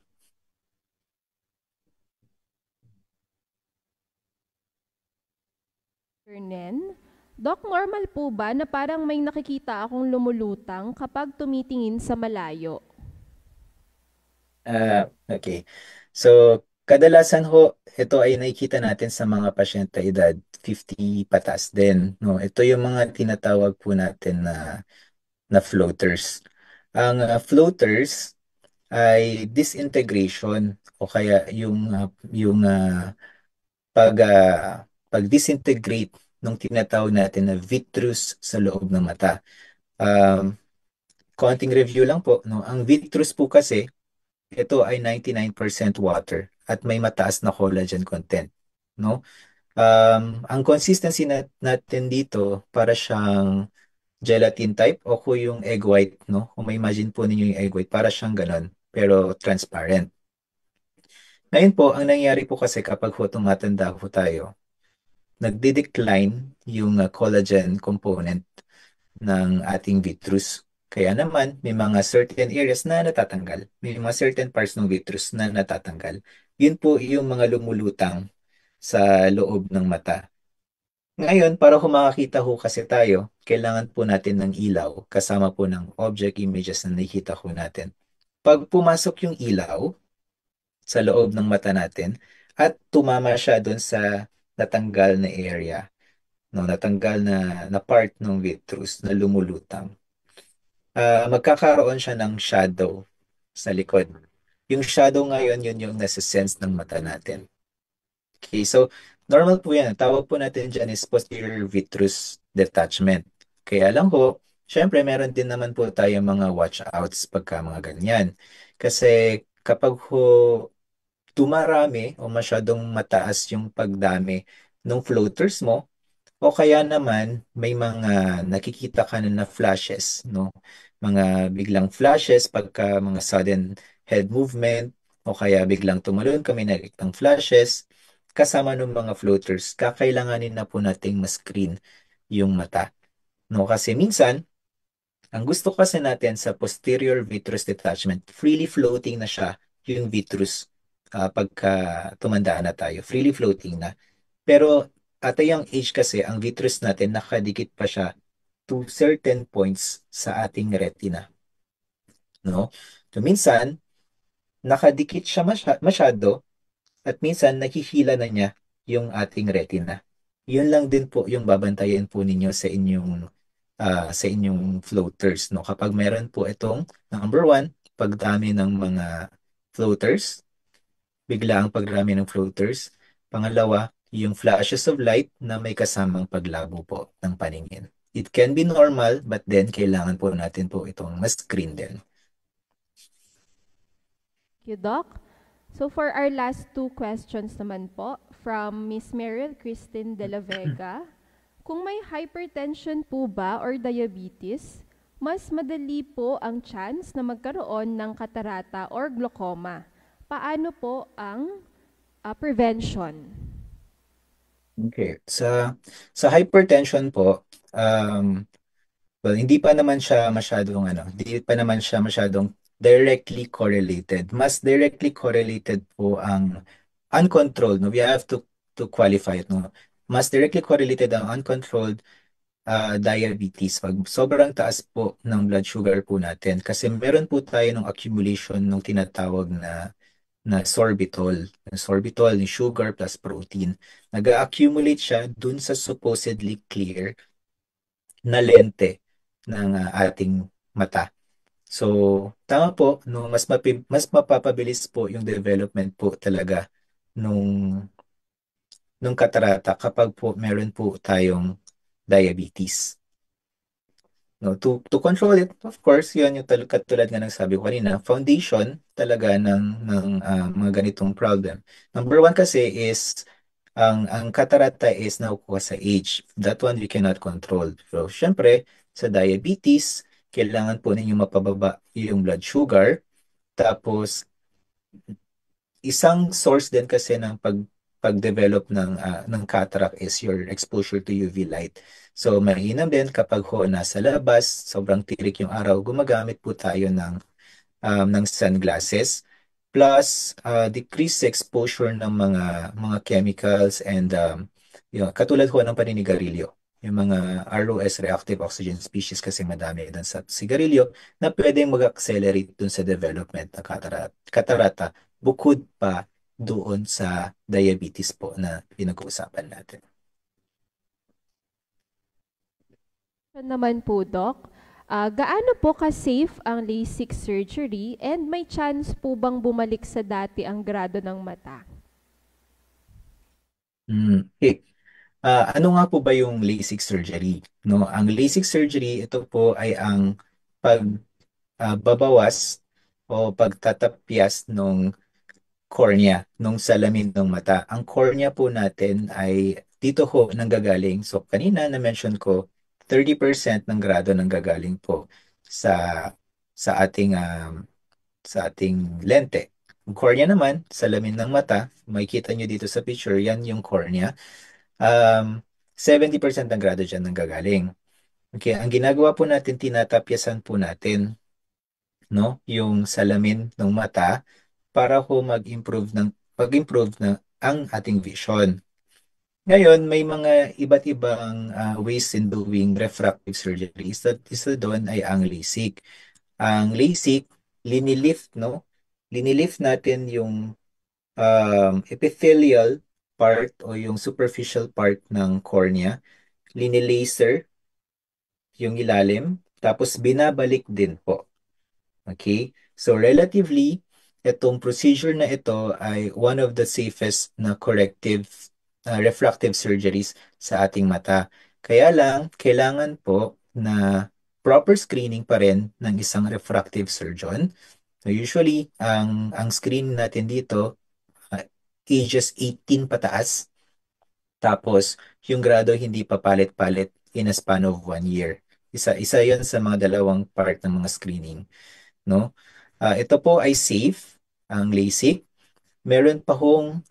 Fernan, Doc, normal po ba na parang may nakikita akong lumulutang kapag tumitingin sa malayo? Okay. So, kadalasan ho, ito ay nakikita natin sa mga pasyente edad 50 patas din, no? Ito yung mga tinatawag po natin na floaters. Ang floaters ay disintegration o kaya yung pag-disintegrate ng tinatawag natin na vitreous sa loob ng mata. Konting review lang po, no? Ang vitreous po kasi, ito ay 99% water at may mataas na collagen content, no? Ang consistency natin dito para siyang gelatin type o kung yung egg white, no? Kung may imagine po ninyo yung egg white, para siyang ganon, pero transparent. Ngayon po, ang nangyayari po kasi kapag ho tumatanda po tayo, nagde-decline yung collagen component ng ating vitreous. Kaya naman, may mga certain areas na natatanggal. May mga certain parts ng vitreous na natatanggal. Yun po yung mga lumulutang sa loob ng mata. Ngayon, para kung makakita ho kasi tayo, kailangan po natin ng ilaw kasama po ng object images na nakikita ho natin. Pag pumasok yung ilaw sa loob ng mata natin at tumama siya doon sa natanggal na area, no, natanggal na part ng vitreous na lumulutang, magkakaroon siya ng shadow sa likod. Yung shadow ngayon, yun yung nasa sense ng mata natin. Okay, so normal po yan. Tawag po natin dyan is posterior vitreous detachment. Kaya lang ho, syempre meron din naman po tayo mga watch outs pagka mga ganyan. Kasi kapag ho dumarami o masyadong mataas yung pagdami ng floaters mo, o kaya naman may mga nakikita ka na flashes, no? Mga biglang flashes pagka mga sudden head movement, o kaya biglang tumalon kami nakikita ng flashes, kasama ng mga floaters, kakailanganin na po nating ma-screen yung mata. No? Kasi minsan, ang gusto kasi natin sa posterior vitreous detachment, freely floating na siya yung vitreous pagka tumandaan na tayo. Freely floating na. Pero at a young age kasi, ang vitreous natin nakadikit pa siya to certain points sa ating retina. No? So minsan, nakadikit siya masyado at minsan nakihila na niya yung ating retina. Yun lang din po yung babantayan po ninyo sa inyong floaters, no? Kapag meron po itong number one, pagdami ng mga floaters, bigla ang pagdami ng floaters. Pangalawa, yung flashes of light na may kasamang paglabo po ng paningin. It can be normal, but then kailangan po natin po itong mas-screen din. Thank you, Doc. So for our last two questions naman po, from Miss Meryl Christine de la Vega, kung may hypertension po ba or diabetes, mas madali po ang chance na magkaroon ng katarata or glaucoma. Paano po ang prevention? Okay. Sa hypertension po, well, hindi pa naman siya masyadong directly correlated. Mas directly correlated po ang uncontrolled, no? We have to qualify it, no? Mas directly correlated ang uncontrolled diabetes. Pag sobrang taas po ng blood sugar po natin, kasi meron po tayo ng accumulation ng tinatawag na sorbitol. Yung sorbitol, yung sugar plus protein. Nag-accumulate siya dun sa supposedly clear na lente ng ating mata. So, tama po, no, mas mapapabilis po yung development po talaga nung katarata kapag po meron po tayong diabetes. No, to control it, of course, yun yung katulad nga ng sabi ko kanina, foundation talaga ng mga ganitong problem. Number one kasi is ang katarata is nakukuha sa age. That one we cannot control. So, syempre, sa diabetes, kailangan po ninyo mapababa yung blood sugar. Tapos, isang source din kasi ng pag-develop ng cataract is your exposure to UV light. So, mainam din kapag ho nasa labas, sobrang tirik yung araw, gumagamit po tayo ng sunglasses. Plus, decrease exposure ng mga chemicals and katulad ho ng paninigarilyo. Yung mga ROS, reactive oxygen species, kasi madami dun sa sigarilyo na pwedeng mag-accelerate dun sa development ng katarata bukod pa doon sa diabetes po na pinag-uusapan natin. Naman po, Doc, gaano po ka-safe ang LASIK surgery and may chance po bang bumalik sa dati ang grado ng mata? Okay. Ano nga po ba yung LASIK surgery? No, ang LASIK surgery, ito po ay ang pagbabawas o pagtatapyas ng cornea, nung salamin ng mata. Ang cornea po natin ay dito ho nanggagaling. So kanina na-mention ko, 30% ng grado nanggagaling po sa sa ating sa ating lente. Ang cornea naman, salamin ng mata, makikita nyo dito sa picture, yan yung cornea. 70% ng grado dyan nanggagaling. Okay, ang ginagawa po natin, tinatapyasan po natin, no, yung salamin ng mata para ho mag-improve na ang ating vision. Ngayon, may mga iba't ibang ways in doing refractive surgery. Isa doon ay ang LASIK. Ang LASIK, linilift, no? Linilift natin yung epithelial part o yung superficial part ng cornea. Linilaser yung ilalim, tapos binabalik din po. Okay? So relatively, itong procedure na ito ay one of the safest na corrective refractive surgeries sa ating mata. Kaya lang, kailangan po na proper screening pa rin ng isang refractive surgeon. So usually, ang screen natin dito, ages 18 pataas. Tapos, yung grado hindi pa palit-palit in a span of 1 year. Isa yon sa mga dalawang part ng mga screening, no? Ito po ay safe, ang LASIK. Meron pa hong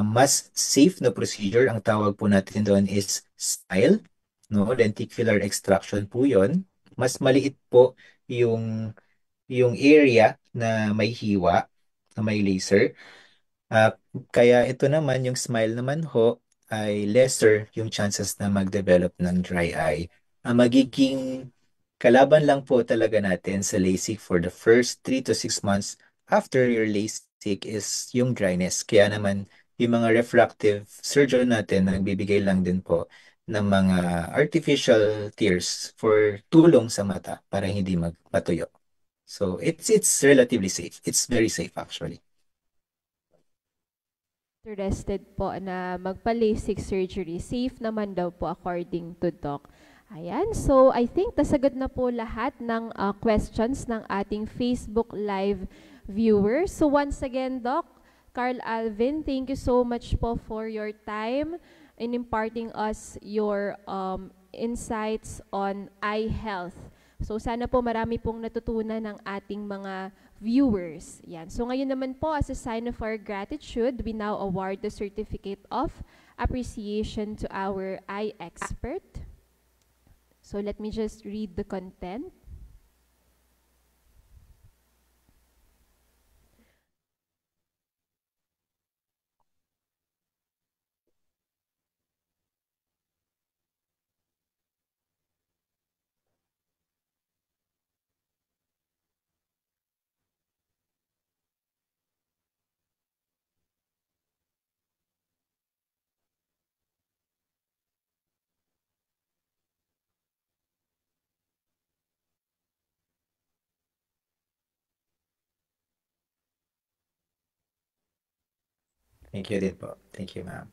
mas safe na procedure. Ang tawag po natin doon is SMILE, no? Lenticular extraction po yon. Mas maliit po yung area na may hiwa, na may laser. Ah, Kaya ito naman, yung SMILE naman ho, ay lesser yung chances na mag-develop ng dry eye. Ang magiging kalaban lang po talaga natin sa LASIK for the first 3 to 6 months after your LASIK is yung dryness. Kaya naman, yung mga refractive surgeon natin, nagbibigay lang din po ng mga artificial tears for tulong sa mata para hindi magpatuyo. So, it's relatively safe. It's very safe actually. Interested po na magpa-LASIK surgery. Safe naman daw po according to Doc. Ayan, so I think nasagad na po lahat ng questions ng ating Facebook Live viewers. So once again, Doc, Carl Alvin, thank you so much po for your time in imparting us your insights on eye health. So sana po marami pong natutunan ng ating mga viewers. Yan. So ngayon naman po, as a sign of our gratitude, we now award the Certificate of Appreciation to our eye expert. So let me just read the content. Thank you din po. Thank you, ma'am.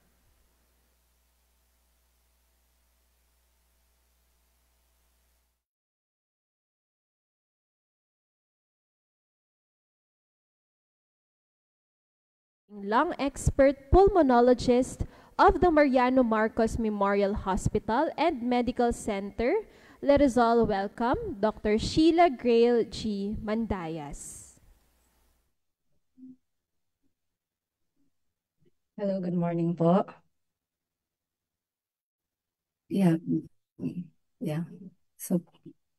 Lung expert pulmonologist of the Mariano Marcos Memorial Hospital and Medical Center, let us all welcome Dr. Sheila Grail G. Mandayas. Hello, good morning po. Yeah. Yeah. So,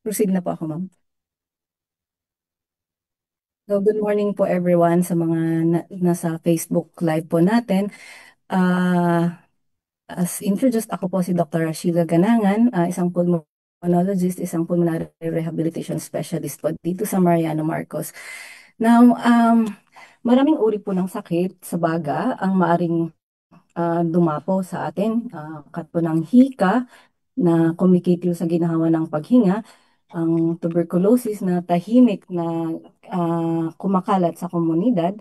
proceed na po ako, ma'am. So, good morning po everyone sa mga nasa Facebook Live po natin. As introduced, ako po si Dr. Sheila Ganangan, isang pulmonologist, isang pulmonary rehabilitation specialist po dito sa Mariano Marcos. Now, maraming uri po ng sakit sa baga ang maaring dumapo sa atin, kat po ng hika na kumikitil sa ginhawa ng paghinga, ang tuberculosis na tahimik na kumakalat sa komunidad,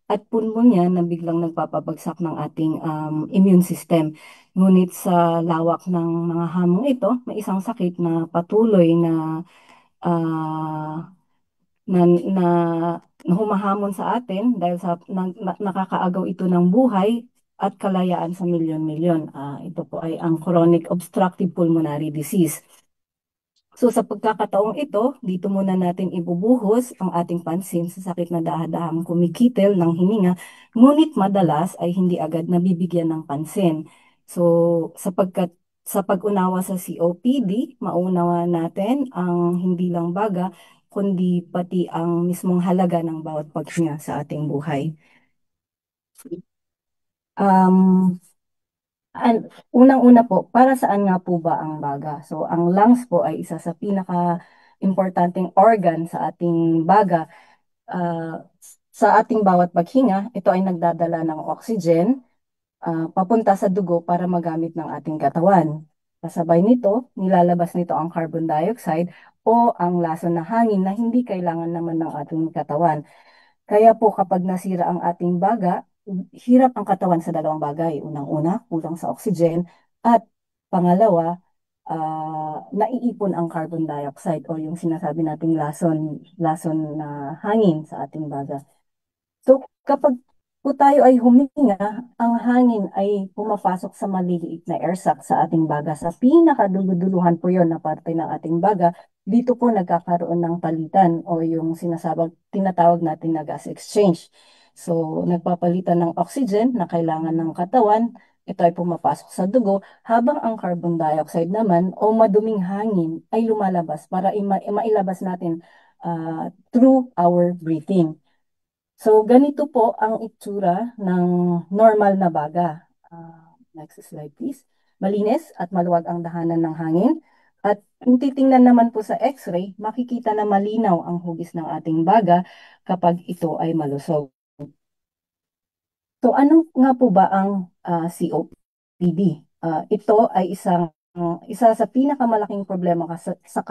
at pulmonya na biglang nagpapabagsak ng ating immune system. Ngunit sa lawak ng mga hamong ito, may isang sakit na patuloy ah, na humahamon sa atin dahil sa nakakaagaw ito ng buhay at kalayaan sa milyon-milyon. Ito po ay ang chronic obstructive pulmonary disease. So sa pagkakataong ito, dito muna natin ibubuhos ang ating pansin sa sakit na daha-dahang kumikitil ng hininga, ngunit madalas ay hindi agad nabibigyan ng pansin. So sapagkat sa pag-unawa sa COPD, maunawa natin ang hindi lang baga, kundi pati ang mismong halaga ng bawat paghinga sa ating buhay. Um, Unang-una po, para saan nga po ba ang baga? So, ang lungs po ay isa sa pinaka-importanting organ sa ating baga. Sa ating bawat paghinga, ito ay nagdadala ng oxygen papunta sa dugo para magamit ng ating katawan. Kasabay nito, nilalabas nito ang carbon dioxide o ang lason na hangin na hindi kailangan naman ng ating katawan. Kaya po kapag nasira ang ating baga, hirap ang katawan sa dalawang bagay. Unang-una, kulang sa oxygen. At pangalawa, naiipon ang carbon dioxide o yung sinasabi nating lason na hangin sa ating baga. So kapag po tayo ay huminga, ang hangin ay pumapasok sa maliliit na air sac sa ating baga. Sa pinakaduluduluhan po yon na parte ng ating baga, dito po nagkakaroon ng palitan o yung tinatawag natin na gas exchange. So nagpapalitan ng oxygen na kailangan ng katawan, ito ay pumapasok sa dugo, habang ang carbon dioxide naman o maduming hangin ay lumalabas para mailabas natin through our breathing. So, ganito po ang itsura ng normal na baga. Next slide, please. Malinis at maluwag ang dahanan ng hangin. At kung titingnan naman po sa x-ray, makikita na malinaw ang hugis ng ating baga kapag ito ay malusog. So, ano nga po ba ang COPD? Ito ay isa sa pinakamalaking problema sa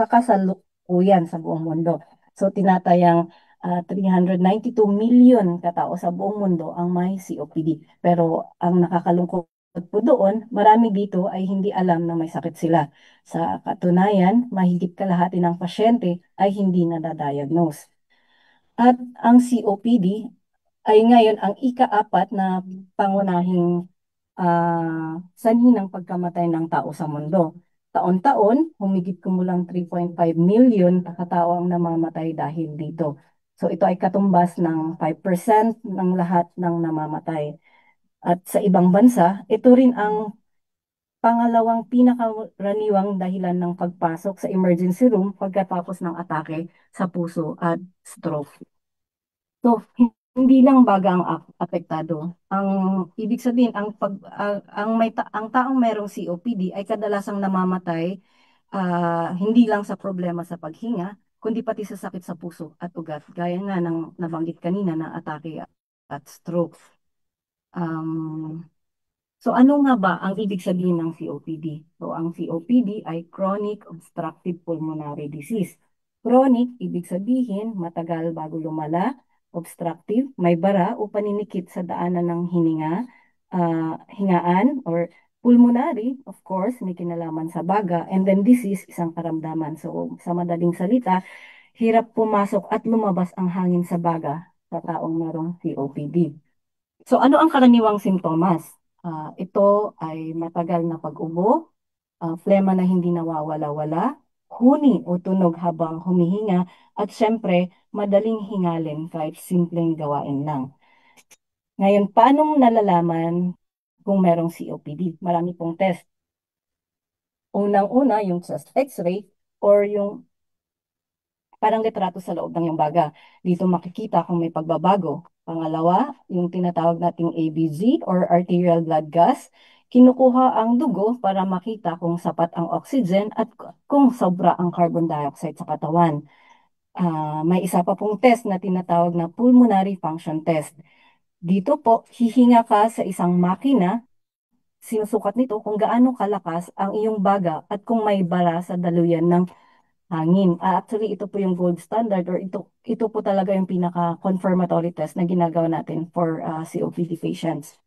kasalukuyan sa buong mundo. So, tinatayang 392 million katao sa buong mundo ang may COPD. Pero ang nakakalungkot po doon, marami dito ay hindi alam na may sakit sila. Sa katunayan, mahigit kalahati ng pasyente ay hindi nadadiagnose. At ang COPD ay ngayon ang ika-4 na pangunahing sanhi ng pagkamatay ng tao sa mundo. Taon-taon, humigit kumulang 3.5 million katao ang namamatay dahil dito. So ito ay katumbas ng 5% ng lahat ng namamatay. At sa ibang bansa, ito rin ang pangalawang pinakaraniwang dahilan ng pagpasok sa emergency room pagkatapos ng atake sa puso at stroke. So, hindi lang baga ang apektado. Ang ibig sabihin, ang taong mayroong COPD ay kadalasang namamatay hindi lang sa problema sa paghinga, kundi pati sa sakit sa puso at ugat, gaya nga ng nabanggit kanina na atake at stroke. So ano nga ba ang ibig sabihin ng COPD? So ang COPD ay chronic obstructive pulmonary disease. Chronic, ibig sabihin matagal bago lumala. Obstructive, may bara o paninikit sa daanan ng hingaan, or pulmonary, of course, may kinalaman sa baga, and then disease, isang karamdaman. So sa madaling salita, hirap pumasok at lumabas ang hangin sa baga sa taong mayroong COPD. So ano ang karaniwang simptomas? Ito ay matagal na pag-ubo, flema na hindi nawawala-wala, huni o tunog habang humihinga, at syempre, madaling hingalin kahit simpleng gawain lang. Ngayon, paano nalalaman kung merong COPD? Marami pong test. Unang-una, yung chest x-ray or yung parang litrato sa loob ng iyong baga. Dito makikita kung may pagbabago. Pangalawa, yung tinatawag nating ABG or arterial blood gas. Kinukuha ang dugo para makita kung sapat ang oxygen at kung sobra ang carbon dioxide sa katawan. May isa pa pong test na tinatawag na pulmonary function test. Dito po, hihinga ka sa isang makina, sinusukat nito kung gaano kalakas ang iyong baga at kung may bara sa daluyan ng hangin. Actually, ito po yung gold standard, or ito po talaga yung pinaka-confirmatory test na ginagawa natin for COPD patients.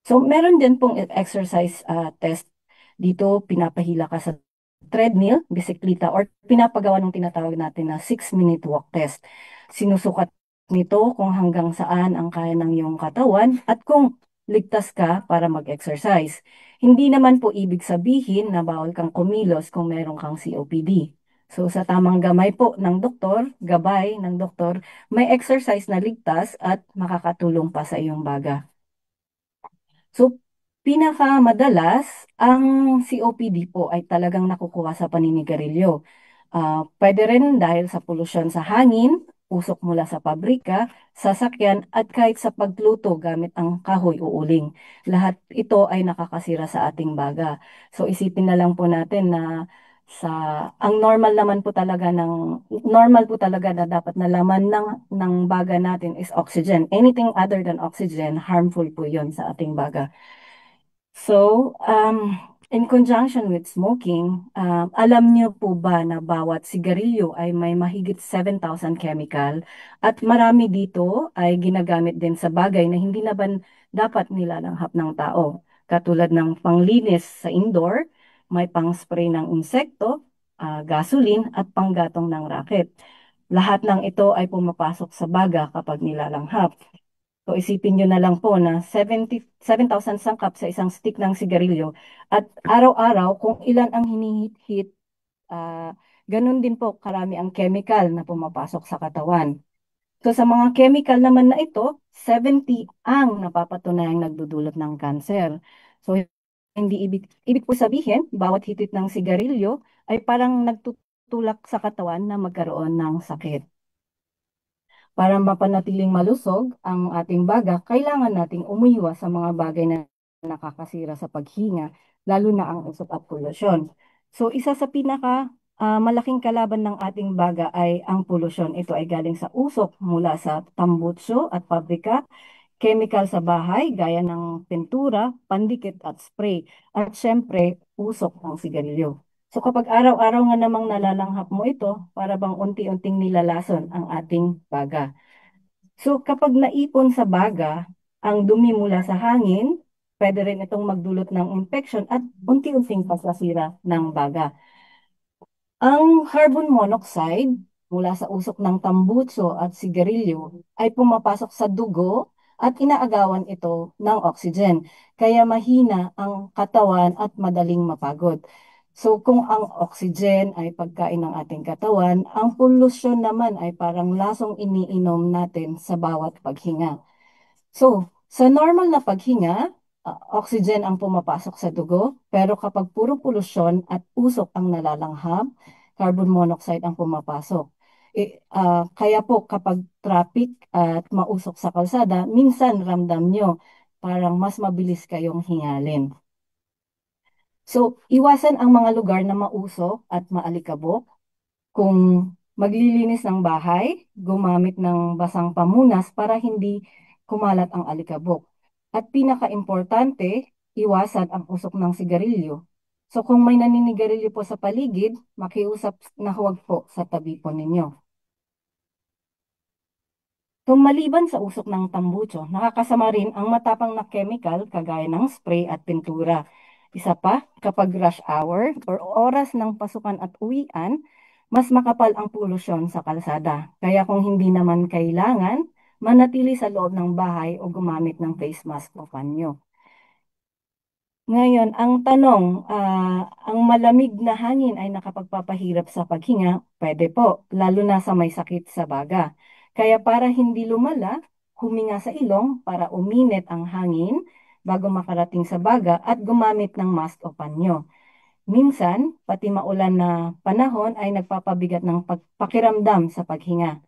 So, meron din pong exercise test. Dito, pinapahila ka sa treadmill, bisikleta, or pinapagawa ng tinatawag natin na 6-minute walk test. Sinusukat nito kung hanggang saan ang kaya ng iyong katawan at kung ligtas ka para mag-exercise. Hindi naman po ibig sabihin na bawal kang kumilos kung meron kang COPD. So sa tamang gabay ng doktor, may exercise na ligtas at makakatulong pa sa iyong baga. So pinakamadalas, ang COPD po ay talagang nakukuha sa paninigarilyo. Pwede rin dahil sa polusyon sa hangin, usok mula sa pabrika, sasakyan, at kahit sa pagluto gamit ang kahoy o uling. Lahat ito ay nakakasira sa ating baga. So isipin na lang po natin na ang normal po talaga na dapat na laman ng baga natin is oxygen. Anything other than oxygen, harmful po 'yon sa ating baga. So, in conjunction with smoking, alam niyo po ba na bawat sigarilyo ay may mahigit 7,000 chemical, at marami dito ay ginagamit din sa bagay na hindi naman dapat nilalanghap ng tao, katulad ng panglinis sa indoor, may pang-spray ng insekto, gasoline at panggatong ng raket. Lahat ng ito ay pumapasok sa baga kapag nilalanghap. So isipin nyo na lang po na 7,000 sangkap sa isang stick ng sigarilyo at araw-araw kung ilan ang hinihit-hit, ganun din po karami ang chemical na pumapasok sa katawan. So sa mga chemical naman na ito, 70 ang napapatunayang nagdudulot ng cancer. So hindi ibig po sabihin, bawat hitit ng sigarilyo ay parang nagtutulak sa katawan na magkaroon ng sakit. Para mapanatiling malusog ang ating baga, kailangan nating umiwas sa mga bagay na nakakasira sa paghinga, lalo na ang usok at polusyon. So isa sa pinaka malaking kalaban ng ating baga ay ang polusyon. Ito ay galing sa usok mula sa tambutso at pabrika, chemical sa bahay gaya ng pintura, pandikit at spray, at syempre usok ng sigarilyo. So kapag araw-araw nga namang nalalanghap mo ito, para bang unti-unting nilalason ang ating baga. So kapag naipon sa baga, ang dumi mula sa hangin, pwede rin itong magdulot ng infection at unti-unting pagkasira ng baga. Ang carbon monoxide mula sa usok ng tambutso at sigarilyo ay pumapasok sa dugo at inaagawan ito ng oxygen. Kaya mahina ang katawan at madaling mapagod. So kung ang oxygen ay pagkain ng ating katawan, ang polusyon naman ay parang lasong iniinom natin sa bawat paghinga. So sa normal na paghinga, oxygen ang pumapasok sa dugo, pero kapag puro polusyon at usok ang nalalanghap, carbon monoxide ang pumapasok. Kaya po kapag traffic at mausok sa kalsada, minsan ramdam nyo parang mas mabilis kayong hingalin. So, iwasan ang mga lugar na mausok at maalikabok. Kung maglilinis ng bahay, gumamit ng basang pamunas para hindi kumalat ang alikabok. At pinaka-importante, iwasan ang usok ng sigarilyo. So kung may naninigarilyo po sa paligid, makiusap na huwag po sa tabi po ninyo. So maliban sa usok ng tambucho, nakakasama rin ang matapang na chemical kagaya ng spray at pintura. Isa pa, kapag rush hour or oras ng pasukan at uwian, mas makapal ang polusyon sa kalsada. Kaya kung hindi naman kailangan, manatili sa loob ng bahay o gumamit ng face mask o panyo. Ngayon, ang tanong, ang malamig na hangin ay nakapagpapahirap sa paghinga? Pwede po, lalo na sa may sakit sa baga. Kaya para hindi lumala, huminga sa ilong para uminit ang hangin bago makarating sa baga at gumamit ng mask o panyo. Minsan, pati maulan na panahon ay nagpapabigat ng pakiramdam sa paghinga.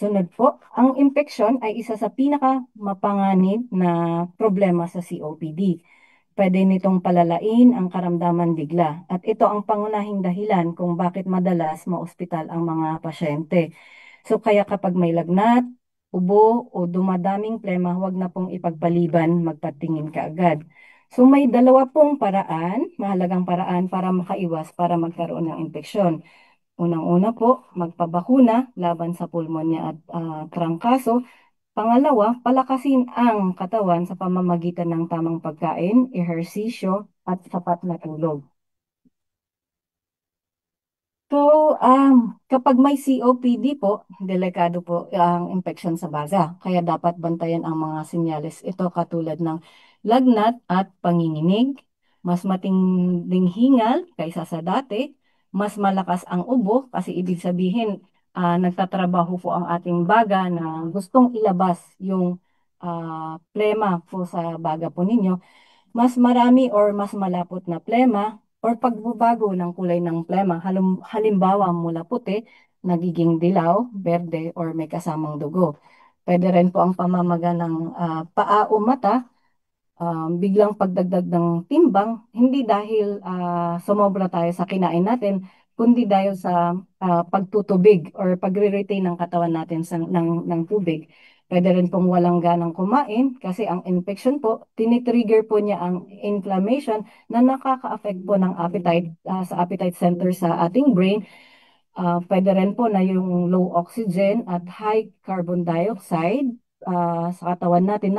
Sunod po, ang impeksyon ay isa sa pinakamapanganib na problema sa COPD. Pwede nitong palalain ang karamdaman bigla at ito ang pangunahing dahilan kung bakit madalas maospital ang mga pasyente. So kaya kapag may lagnat, ubo o dumadaming plema, huwag na pong ipagpaliban, magpatingin ka agad. So may dalawa pong paraan, mahalagang paraan para makaiwas para magkaroon ng impeksyon. Unang-una po, magpabakuna laban sa pulmonya at trangkaso. Pangalawa, palakasin ang katawan sa pamamagitan ng tamang pagkain, ehersisyo at sapat na tulog. So, kapag may COPD po, delikado po ang infection sa baga. Kaya dapat bantayan ang mga senyales ito katulad ng lagnat at panginginig, mas matinding hingal kaysa sa dati, mas malakas ang ubo kasi ibig sabihin nagtatrabaho po ang ating baga na gustong ilabas yung plema po sa baga po ninyo. Mas marami or mas malapot na plema or pagbabago ng kulay ng plema, halimbawa mula puti, nagiging dilaw, berde, or may kasamang dugo. Pwede rin po ang pamamaga ng paa o mata, biglang pagdagdag ng timbang, hindi dahil sumobra tayo sa kinain natin, kundi dahil sa pagtutubig or pagre-retain ng katawan natin ng tubig. Pwede rin pong walang ganang kumain kasi ang infection po, tinitrigger po niya ang inflammation na nakaka-affect po ng appetite sa appetite center sa ating brain. Pwede rin po na yung low oxygen at high carbon dioxide sa katawan natin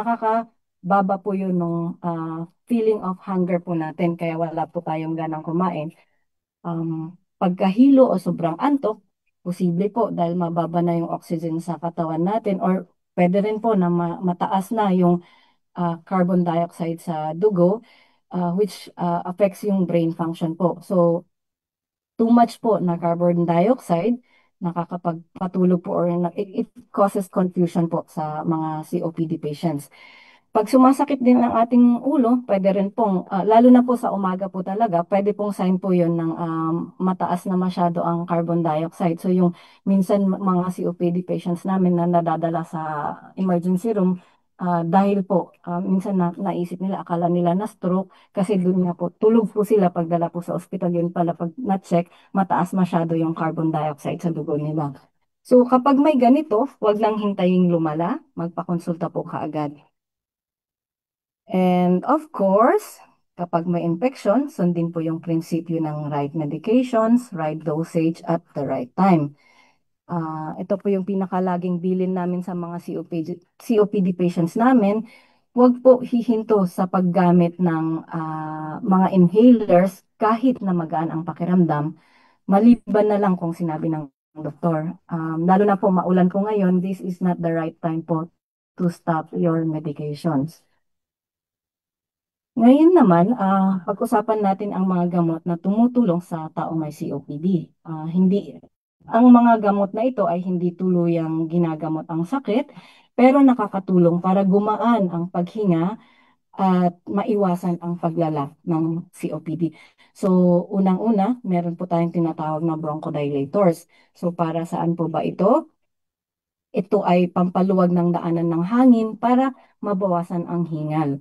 baba po yun nung feeling of hunger po natin, kaya wala po tayong ganang kumain. Pagkahilo o sobrang antok, posible po dahil mababa na yung oxygen sa katawan natin, or pwede rin po na mataas na yung carbon dioxide sa dugo, which affects yung brain function po. So, too much po na carbon dioxide, nakakapagpatulog po, or it causes confusion po sa mga COPD patients. Pag sumasakit din ang ating ulo, pwede rin pong, lalo na po sa umaga po talaga, pwede pong sign po yun ng mataas na masyado ang carbon dioxide. So yung minsan mga COPD patients namin na nadadala sa emergency room, dahil po minsan naisip nila, akala nila na stroke, kasi dun nga po, tulog po sila pagdala po sa ospital, yun pala pag na-check, mataas masyado yung carbon dioxide sa dugo nila. So kapag may ganito, wag lang hintayin lumala, magpakonsulta po kaagad. And of course, kapag may infection, sundin po yung prinsipyo ng right medications, right dosage at the right time. Ito po yung pinakalaging bilin namin sa mga COPD patients namin. Huwag po hihinto sa paggamit ng mga inhalers kahit na magaan ang pakiramdam, maliban na lang kung sinabi ng doktor. Lalo na po maulan po ngayon, this is not the right time po to stop your medications. Ngayon naman, pag-usapan natin ang mga gamot na tumutulong sa taong may COPD. Ang mga gamot na ito ay hindi tuluyang ginagamot ang sakit, pero nakakatulong para gumaan ang paghinga at maiwasan ang paglala ng COPD. So, unang-una, meron po tayong tinatawag na bronchodilators. So, para saan po ba ito? Ito ay pampaluwag ng daanan ng hangin para mabawasan ang hingal.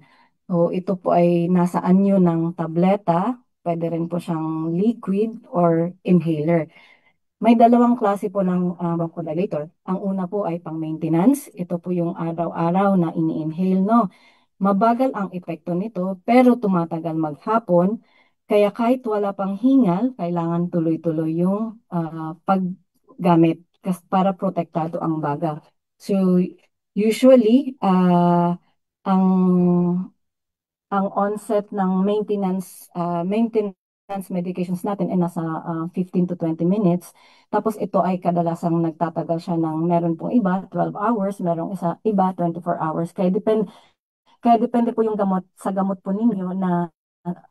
So, ito po ay nasa anyo ng tableta, pwede rin po siyang liquid or inhaler. May dalawang klase po ng bronchodilator. Ang una po ay pang-maintenance. Ito po yung araw-araw na ini-inhale, no? Mabagal ang epekto nito, pero tumatagal maghapon. Kaya kahit wala pang hingal, kailangan tuloy-tuloy yung paggamit para protektado ang baga. So, usually, ang onset ng maintenance medications natin ay nasa 15 to 20 minutes. Tapos ito ay kadalasang nagtatagal siya ng meron pong iba 12 hours, merong iba 24 hours. Kaya depende po yung gamot sa gamot po ninyo na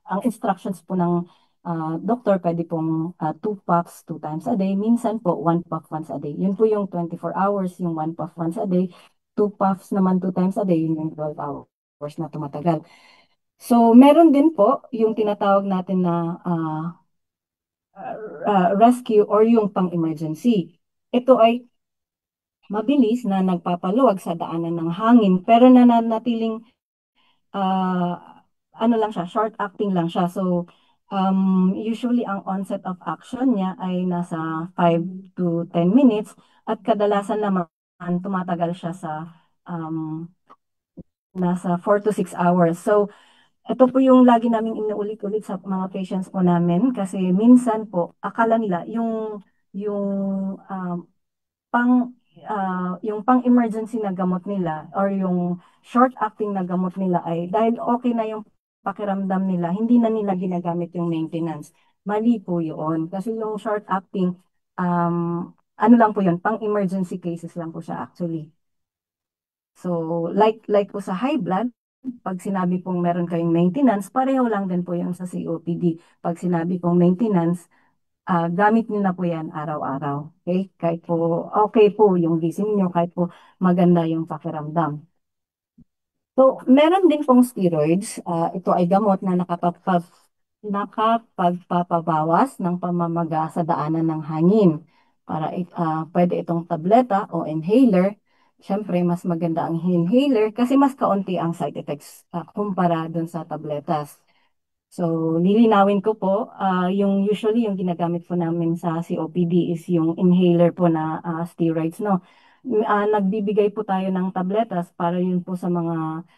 ang instructions po ng doktor, pwede pong 2 puffs 2 times a day. Minsan po 1 puff once a day. Yun po yung 24 hours, yung 1 puff once a day. 2 puffs naman 2 times a day, yun yung 12 hours na tumatagal. So, meron din po yung tinatawag natin na rescue or yung pang-emergency. Ito ay mabilis na nagpapaluwag sa daanan ng hangin, pero nananatiling ano lang siya, short acting lang siya. So, usually ang onset of action niya ay nasa 5 to 10 minutes, at kadalasan naman tumatagal siya sa nasa 4 to 6 hours. So, ito po yung lagi naming inuulit-ulit sa mga patients po namin, kasi minsan po akala nila yung pang yung pang-emergency na gamot nila or yung short-acting na gamot nila ay dahil okay na yung pakiramdam nila, hindi na nila ginagamit yung maintenance. Mali po yun. Kasi yung short-acting, ano lang po yun, pang-emergency cases lang po siya actually. So, like po sa high blood, pag sinabi pong meron kayong maintenance, pareho lang din po yan sa COPD. Pag sinabi pong maintenance, gamit niyo na po yan araw-araw. Okay? Kahit po okay po yung gising niyo, kahit po maganda yung pakiramdam. So, meron din pong steroids. Ito ay gamot na nakapagpapabawas ng pamamaga sa daanan ng hangin. Pwede itong tableta o inhaler. Siyempre, mas maganda ang inhaler kasi mas kaunti ang side effects kumpara dun sa tabletas. So, lilinawin ko po, usually yung ginagamit po namin sa COPD is yung inhaler po na steroids, no? Nagbibigay po tayo ng tabletas para yun po sa mga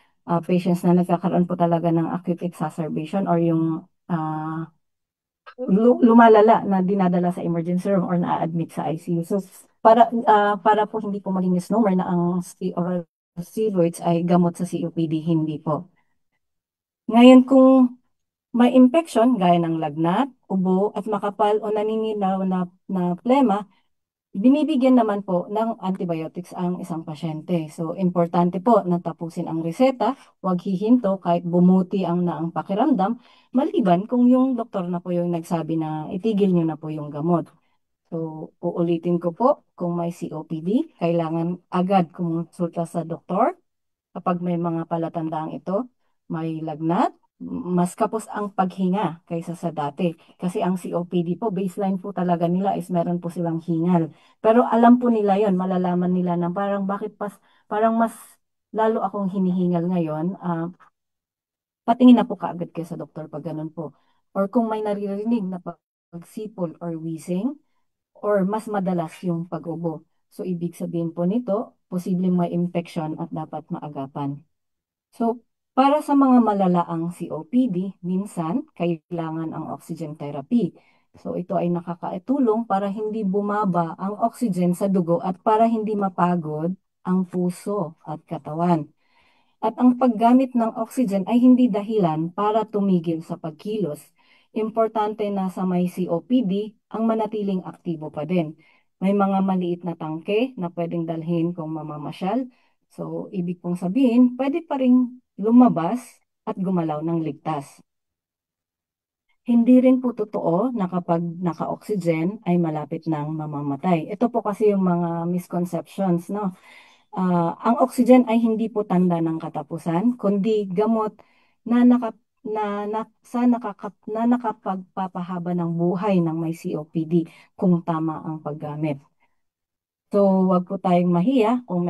patients na nagkakaroon po talaga ng acute exacerbation or yung lumalala na dinadala sa emergency room or na-admit sa ICU. So, para po hindi po maging misnomer na ang steroids ay gamot sa COPD, hindi po. Ngayon kung may infection gaya ng lagnat, ubo at makapal o naninilaw na plema, binibigyan naman po ng antibiotics ang isang pasyente. So, importante po na tapusin ang reseta, huwag hihinto kahit bumuti ang pakiramdam, maliban kung yung doktor na po yung nagsabi na itigil nyo na po yung gamot. So, uulitin ko po, kung may COPD, kailangan agad kumonsulta sa doktor. Kapag may mga palatandaang ito, may lagnat, mas kapos ang paghinga kaysa sa dati. Kasi ang COPD po, baseline po talaga nila is meron po silang hingal. Pero alam po nila yon, malalaman nila na parang parang mas lalo akong hinihingal ngayon, patingin na po kaagad kayo sa doktor pag ganun po. Or kung may naririnig na pagsipol or wheezing, or mas madalas yung pag-ubo. So, ibig sabihin po nito, posibleng may infection at dapat maagapan. So, para sa mga malalaang COPD, minsan kailangan ang oxygen therapy. So, ito ay nakakatulong para hindi bumaba ang oxygen sa dugo at para hindi mapagod ang puso at katawan. At ang paggamit ng oxygen ay hindi dahilan para tumigil sa pagkilos. Importante na sa may COPD ang manatiling aktibo pa din. May mga maliit na tangke na pwedeng dalhin kung mamamasyal. So, ibig pong sabihin, pwede pa rin lumabas at gumalaw ng ligtas. Hindi rin po totoo na kapag naka-oxygen ay malapit nang mamamatay. Ito po kasi yung mga misconceptions, no? Ang oxygen ay hindi po tanda ng katapusan, kundi gamot na nakapagpapahaba ng buhay ng may COPD kung tama ang paggamit. So, wag po tayong mahiya kung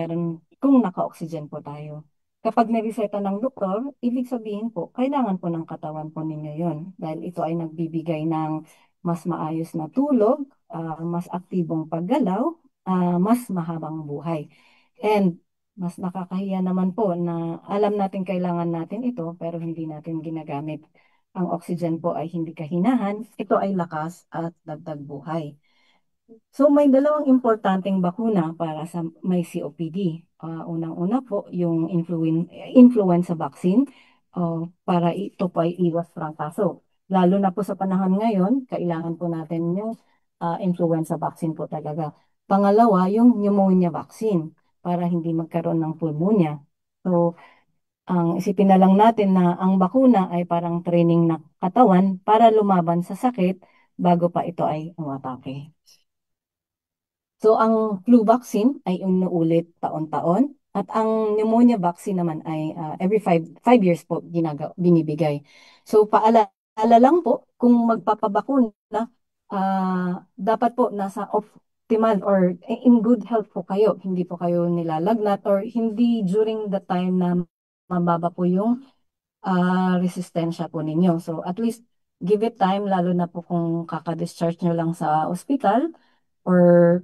naka-oxygen po tayo. Kapag nireseta ng doktor, ibig sabihin po, kailangan po ng katawan po ninyo yon. Dahil ito ay nagbibigay ng mas maayos na tulog, mas aktibong paggalaw, mas mahabang buhay. And mas nakakahiya naman po na alam natin kailangan natin ito pero hindi natin ginagamit. Ang oxygen po ay hindi kahinahan, ito ay lakas at dagdag buhay. So may dalawang importanteng bakuna para sa may COPD. Unang-una po yung influenza vaccine para ito po ay iwas trangkaso. Lalo na po sa panahon ngayon, kailangan po natin yung influenza vaccine po talaga. Pangalawa, yung pneumonia vaccine para hindi magkaroon ng pulmonya. So, ang isipin na lang natin na ang bakuna ay parang training na katawan para lumaban sa sakit bago pa ito ay umatake. So, ang flu vaccine ay inuulit taon-taon at ang pneumonia vaccine naman ay every 5 years po binibigay. So, paalala lang po kung magpapabakuna, dapat po nasa optimal or in good health po kayo. Hindi po kayo nilalagnat or hindi during the time na mababa po yung resistensya po ninyo. So, at least give it time, lalo na po kung kakadischarge nyo lang sa ospital or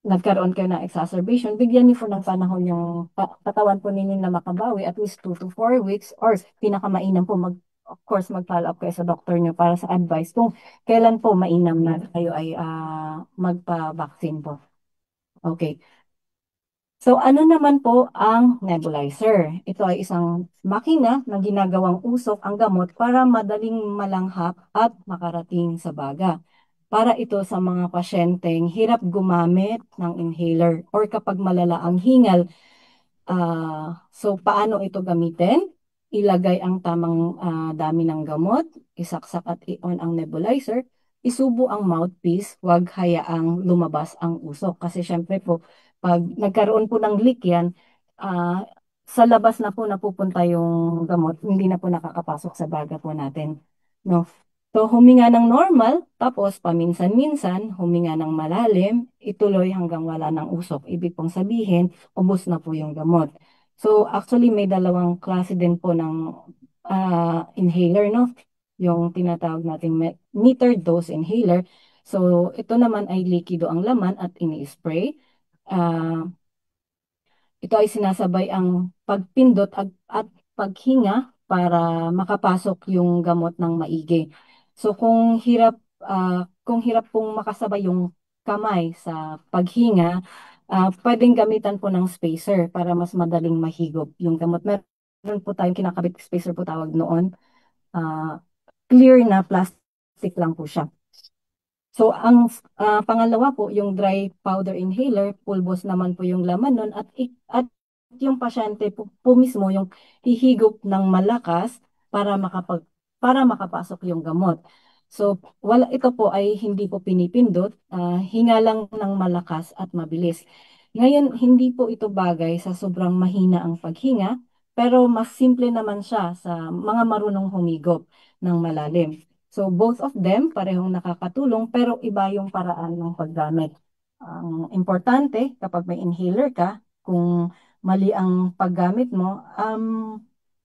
nagkaroon kayo ng exacerbation, bigyan niyo po ng panahon yung katawan po ninyo na makabawi at least 2 to 4 weeks or pinakamainam po of course mag-follow up kayo sa doctor niyo para sa advice kung kailan po mainam na kayo ay magpa-vaccine po. Okay. So ano naman po ang nebulizer? Ito ay isang makina na ginagawang usok ang gamot para madaling malanghap at makarating sa baga. Para ito sa mga pasyenteng hirap gumamit ng inhaler or kapag malala ang hingal. So paano ito gamitin? Ilagay ang tamang dami ng gamot, isaksak at i-on ang nebulizer, isubo ang mouthpiece, huwag hayaang lumabas ang usok. Kasi syempre po, pag nagkaroon po ng leak yan, sa labas na po napupunta yung gamot, hindi na po nakakapasok sa baga po natin. No? So, huminga ng normal, tapos paminsan-minsan, huminga ng malalim, ituloy hanggang wala ng usok. Ibig pong sabihin, ubos na po yung gamot. So, actually, may dalawang klase din po ng inhaler, no? Yung tinatawag nating metered dose inhaler. So, ito naman ay likido ang laman at ini-spray. Ito ay sinasabay ang pagpindot at paghinga para makapasok yung gamot ng maigi. So kung hirap pong makasabay yung kamay sa paghinga, pwedeng gamitan po ng spacer para mas madaling mahigop yung gamot. Meron po tayong kinakabit spacer po tawag noon. Clear na plastic lang po siya. So, ang pangalawa po, yung dry powder inhaler, pulbos naman po yung laman nun at yung pasyente po mismo yung hihigop ng malakas para para makapasok yung gamot. So, ito po ay hindi po pinipindot, hinga lang ng malakas at mabilis. Ngayon, hindi po ito bagay sa sobrang mahina ang paghinga, pero mas simple naman siya sa mga marunong humigop ng malalim. So both of them parehong nakakatulong pero iba yung paraan ng paggamit. Ang importante kapag may inhaler ka, kung mali ang paggamit mo,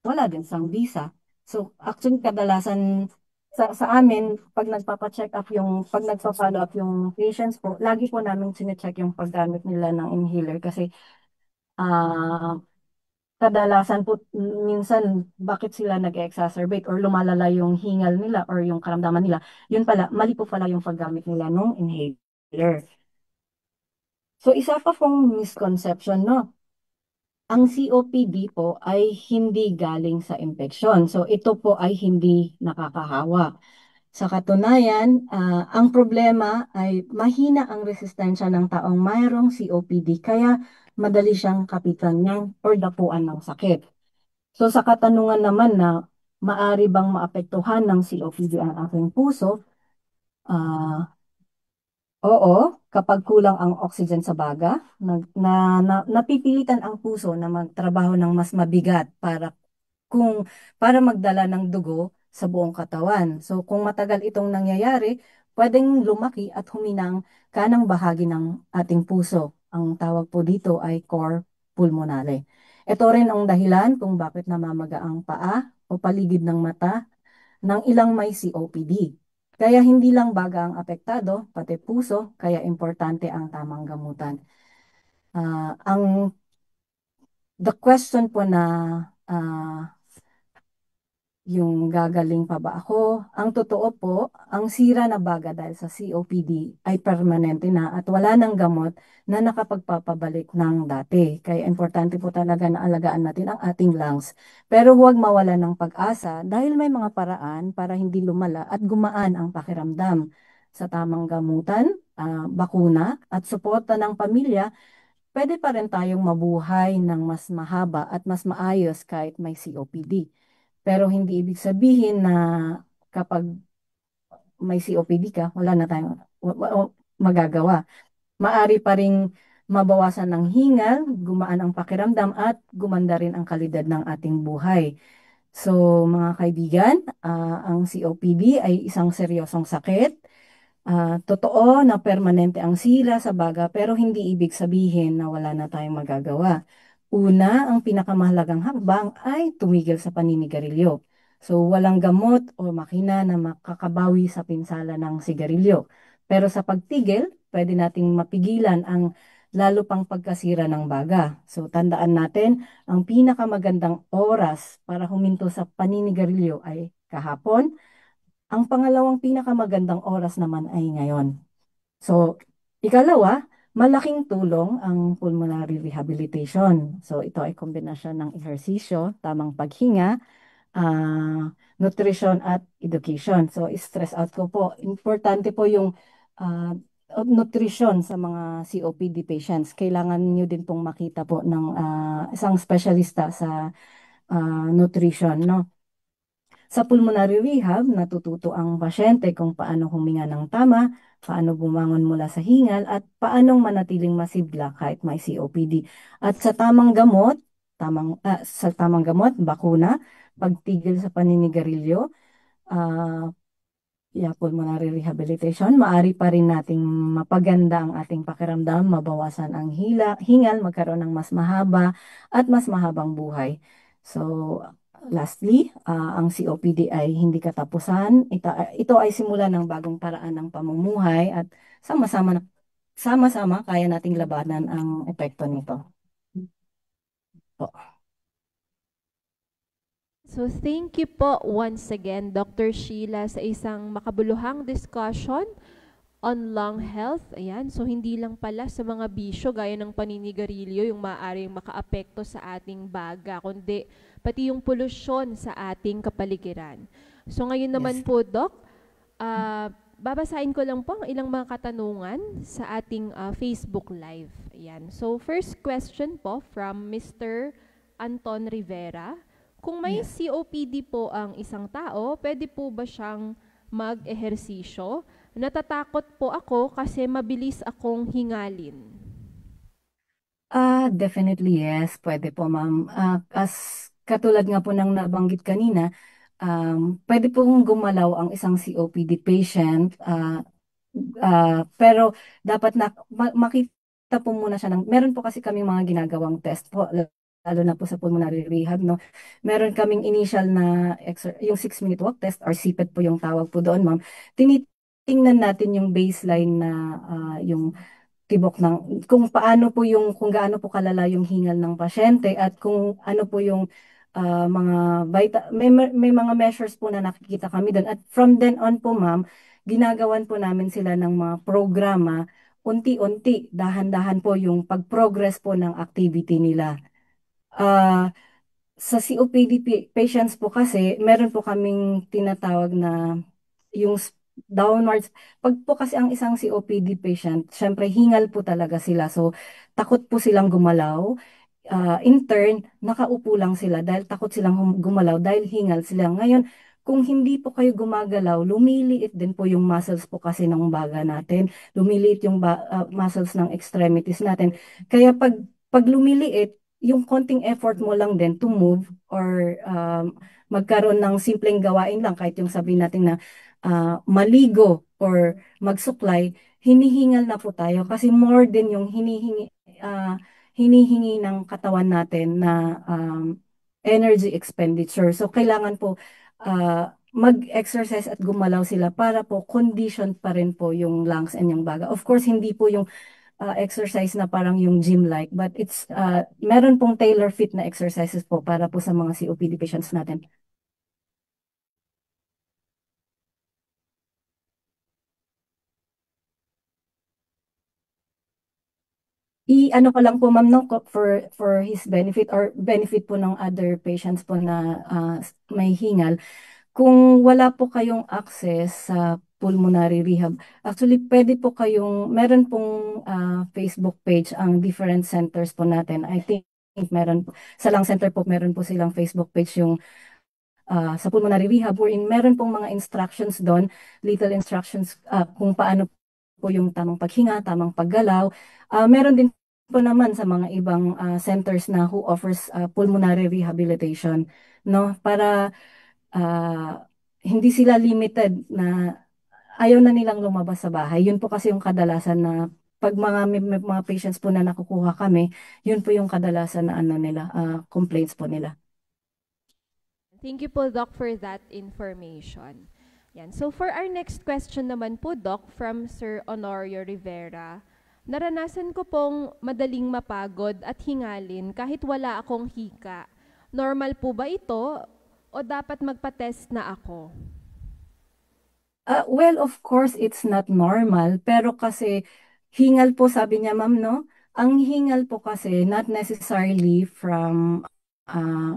wala din sang visa. So actually kadalasan sa amin, pag nagpapa-check up pag nagpa-follow up yung patients po, lagi po namin sine-check yung paggamit nila ng inhaler kasi ah kadalasan po minsan bakit sila nag-exacerbate or lumalala yung hingal nila or yung karamdaman nila. Yun pala, mali po pala yung paggamit nila ng inhaler. So isa pa pong misconception, no? Ang COPD po ay hindi galing sa impeksyon. So ito po ay hindi nakakahawa. Sa katunayan, ang problema ay mahina ang resistensya ng taong mayroong COPD kaya madali siyang kapitan ng or dapuan ng sakit. So sa katanungan naman na maari bang maapektuhan ng COPD ang aking puso? Oo, kapag kulang ang oxygen sa baga, napipilitan ang puso na magtrabaho ng mas mabigat para magdala ng dugo sa buong katawan. So kung matagal itong nangyayari, pwedeng lumaki at huminang kanang bahagi ng ating puso. Ang tawag po dito ay cor pulmonale. Ito rin ang dahilan kung bakit namamaga ang paa o paligid ng mata ng ilang may COPD. Kaya hindi lang baga ang apektado, pati puso, kaya importante ang tamang gamutan. The question po na yung gagaling pa ba ako? Ang totoo po, ang sira na baga dahil sa COPD ay permanente na at wala nang gamot na nakapagpapabalik ng dati. Kaya importante po talaga na alagaan natin ang ating lungs. Pero huwag mawala ng pag-asa dahil may mga paraan para hindi lumala at gumaan ang pakiramdam. Sa tamang gamutan, bakuna at suporta ng pamilya, pwede pa rin tayong mabuhay ng mas mahaba at mas maayos kahit may COPD. Pero hindi ibig sabihin na kapag may COPD ka, wala na tayong magagawa. Maari pa ring mabawasan ng hingal, gumaan ang pakiramdam at gumanda rin ang kalidad ng ating buhay. So mga kaibigan, ang COPD ay isang seryosong sakit. Totoo na permanente ang sira sa baga pero hindi ibig sabihin na wala na tayong magagawa. Una, ang pinakamahalagang hakbang ay tumigil sa paninigarilyo. So, walang gamot o makina na makakabawi sa pinsala ng sigarilyo. Pero sa pagtigil, pwede nating mapigilan ang lalo pang pagkasira ng baga. So, tandaan natin, ang pinakamagandang oras para huminto sa paninigarilyo ay kahapon. Ang pangalawang pinakamagandang oras naman ay ngayon. So, ikalawa, malaking tulong ang pulmonary rehabilitation. So, ito ay kombinasyon ng ehersisyo, tamang paghinga, nutrition at education. So, stress out ko po. Importante po yung nutrition sa mga COPD patients. Kailangan nyo din pong makita po ng isang specialista sa nutrition, no? Sa pulmonary rehab, natututo ang pasyente kung paano huminga ng tama, paano bumangon mula sa hingal, at paanong manatiling masigla kahit may COPD. At sa tamang gamot, bakuna, pagtigil sa paninigarilyo, pulmonary rehabilitation, maari pa rin nating mapaganda ang ating pakiramdam, mabawasan ang hingal, magkaroon ng mas mahaba at mas mahabang buhay. So, lastly, ang COPD ay hindi katapusan. Ito ay simula ng bagong paraan ng pamumuhay at sama-sama kaya nating labanan ang epekto nito. So thank you po once again, Dr. Sheila, sa isang makabuluhang discussion on lung health. Ayan, so hindi lang pala sa mga bisyo gaya ng paninigarilyo yung maaaring makaapekto sa ating baga, kundi pati yung polusyon sa ating kapaligiran. So ngayon naman Yes. po, Doc, babasahin ko lang po ang ilang mga katanungan sa ating Facebook Live. Ayan. So first question po from Mr. Anton Rivera. Kung may Yes. COPD po ang isang tao, pwede po ba siyang mag-ehersisyo? Natatakot po ako kasi mabilis akong hingalin. Definitely yes, pwede po ma'am. As katulad nga po ng nabanggit kanina, pwede pong gumalaw ang isang COPD patient, pero dapat makita po muna siya meron po kasi kaming mga ginagawang test po, lalo na po sa pulmonary rehab, no? Meron kaming initial na yung 6-minute walk test or CPET po yung tawag po doon, ma'am. Tinitingnan natin yung baseline na yung tibok kung paano po kung gaano po kalala yung hingal ng pasyente at kung ano po yung mga may mga measures po na nakikita kami doon. At from then on po ma'am, ginagawan po namin sila ng mga programa, unti-unti, dahan-dahan po yung pag-progress po ng activity nila. Sa COPD patients po kasi, meron po kaming tinatawag na yung downwards. Pag po kasi ang isang COPD patient, syempre hingal po talaga sila. So, takot po silang gumalaw. In turn, nakaupo lang sila dahil takot silang gumalaw dahil hingal sila. Ngayon, kung hindi po kayo gumagalaw, lumiliit din po yung muscles po kasi ng baga natin. Lumiliit yung muscles ng extremities natin. Kaya pag lumiliit, yung konting effort mo lang din to move or magkaroon ng simpleng gawain lang, kahit yung sabihin natin na maligo or magsuklay, hinihingal na po tayo kasi more din yung hinihingi ng katawan natin na energy expenditure. So, kailangan po mag-exercise at gumalaw sila para po condition pa rin po yung lungs and yung baga. Of course, hindi po yung exercise na parang yung gym-like, but meron pong tailor-fit na exercises po para po sa mga COPD patients natin. I-ano ko lang po ma'am no, for his benefit or benefit po ng other patients po na may hingal. Kung wala po kayong access sa pulmonary rehab, actually pwede po meron pong Facebook page ang different centers po natin. I think sa lung center po meron po silang Facebook page yung sa pulmonary rehab wherein meron pong mga instructions doon, little instructions kung paano po yung tamang paghinga, tamang paggalaw. Meron din po naman sa mga ibang centers na who offers pulmonary rehabilitation, no? Para hindi sila limited na ayaw na nilang lumabas sa bahay. Yun po kasi yung kadalasan na pag may mga patients po na nakukuha kami, yun po yung kadalasan na nila, complaints po nila. Thank you po, Doc, for that information. Yan. So for our next question naman po, Doc, from Sir Honorio Rivera, naranasan ko pong madaling mapagod at hingalin kahit wala akong hika. Normal po ba ito o dapat magpa-test na ako? Well, of course, it's not normal, pero kasi hingal po, sabi niya ma'am, no? Ang hingal po kasi not necessarily from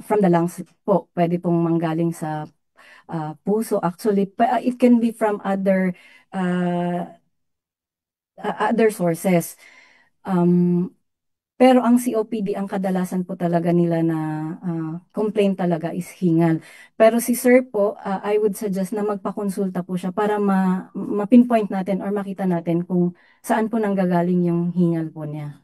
the lungs po. Pwede pong manggaling sa puso. Actually, it can be from other sources. Pero ang COPD, ang kadalasan po talaga nila na complaint talaga is hingal. Pero si sir po, I would suggest na magpakonsulta po siya para ma-pinpoint natin or makita natin kung saan po nanggagaling yung hingal po niya.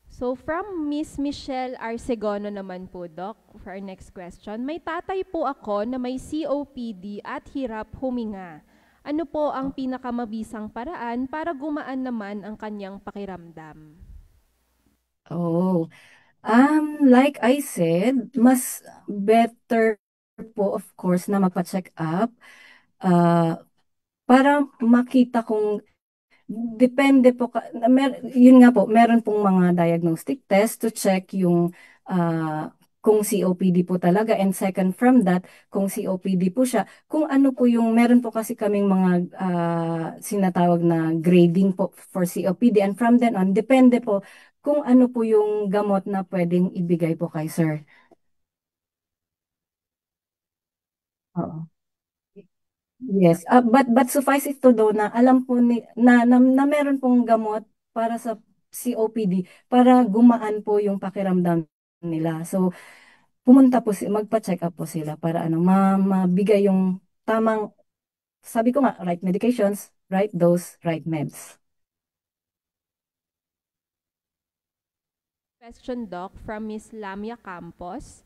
So from Miss Michelle Arcegono naman po, Doc, for our next question. May tatay po ako na may COPD at hirap huminga. Ano po ang pinakamabisang paraan para gumaan naman ang kanyang pakiramdam? Oh, like I said, mas better po of course na magpa-check up para makita kung depende po yun nga po, meron pong mga diagnostic test to check yung kung COPD po talaga, and second from that, kung COPD po siya, kung ano po yung, meron po kasi kaming mga sinatawag na grading po for COPD, and from then on, depende po kung ano po yung gamot na pwedeng ibigay po kay sir. Oo. Yes, but suffice it to know na alam po na meron pong gamot para sa COPD para gumaan po yung pakiramdam nila. So pumunta po magpa-check up po sila para mabigay yung tamang, sabi ko nga, right medications, right dose, right meds. Question, Doc, from Miss Lamia Campos.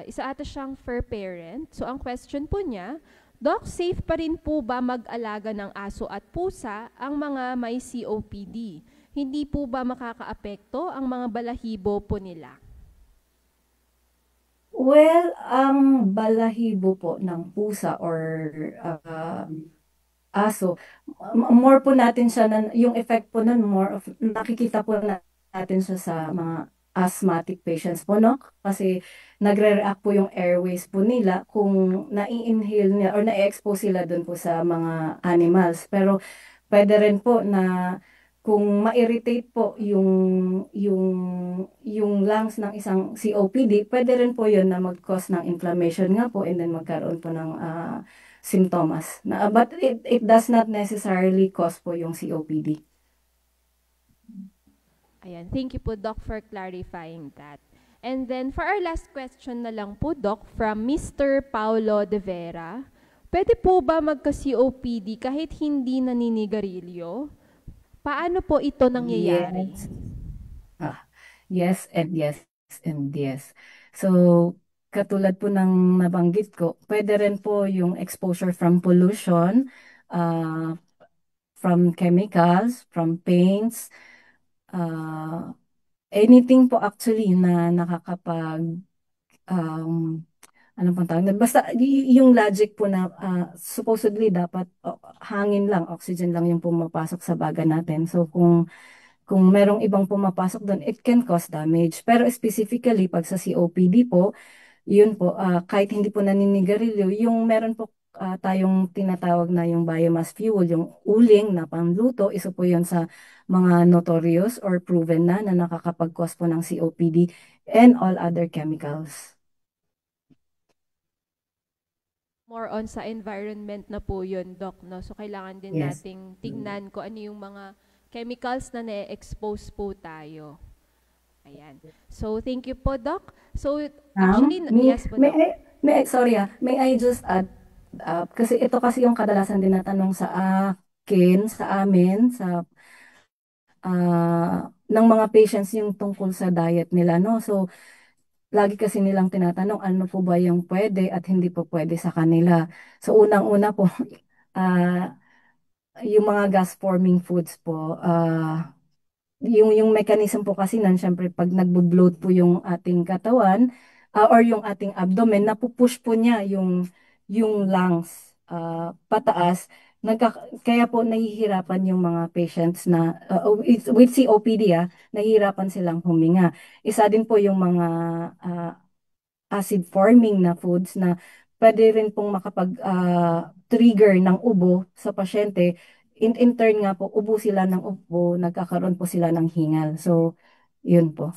Isa ata siyang fur parent. So ang question po niya, Doc, safe pa rin po ba mag-alaga ng aso at pusa ang mga may COPD? Hindi po ba makakaapekto ang mga balahibo po nila? Well, ang balahibo po ng pusa or aso, more po natin siya, yung effect po nun, more of, nakikita po natin siya sa mga asthmatic patients po, no? Kasi nagre-react po yung airways po nila kung nai-inhale nila or na-expose sila dun po sa mga animals. Pero pwede rin po na kung ma-irritate po yung lungs ng isang COPD, pwede rin po yun na mag-cause ng inflammation nga po, and then magkaroon po ng simptomas. But it does not necessarily cause po yung COPD. Ayan, thank you po, Doc, for clarifying that. And then, for our last question na lang po, Doc, from Mr. Paulo De Vera, pwede po ba magka-COPD kahit hindi naninigarilyo? Paano po ito nangyayari? Yes. Yes and yes and yes. So, katulad po ng nabanggit ko, pwede rin po yung exposure from pollution, from chemicals, from paints, anything po actually na nakakapag anong pang tawag? Basta yung logic po na supposedly dapat hangin lang, oxygen lang yung pumapasok sa baga natin. So kung merong ibang pumapasok doon, it can cause damage. Pero specifically pag sa COPD po, yun po, kahit hindi po naninigarilyo, yung meron po tayong tinatawag na yung biomass fuel, yung uling na pangluto, isa po yun sa mga notorious or proven na nakakapag-cause po ng COPD and all other chemicals. More on sa environment na po yun, Doc, no? So, kailangan din Yes. nating tingnan ko ano yung mga chemicals na na-expose po tayo. Ayan. So, thank you po, Doc. So, actually, yes po, Doc. May I just add, kasi ito kasi yung kadalasan din natanong sa akin, sa amin, ng mga patients yung tungkol sa diet nila, no? So, lagi kasi nilang tinatanong ano po ba yung pwede at hindi po pwede sa kanila. So, unang-una po, yung mga gas-forming foods po, yung mechanism po kasi nan, syempre pag nagbo-bloat po yung ating katawan or yung ating abdomen, napupush po niya yung lungs pataas. Kaya po nahihirapan yung mga patients na with COPD, nahihirapan silang huminga. Isa din po yung mga acid forming na foods na pwede rin pong makapag-trigger ng ubo sa pasyente. In turn nga po, ubo sila ng ubo, nagkakaroon po sila ng hingal. So, yun po.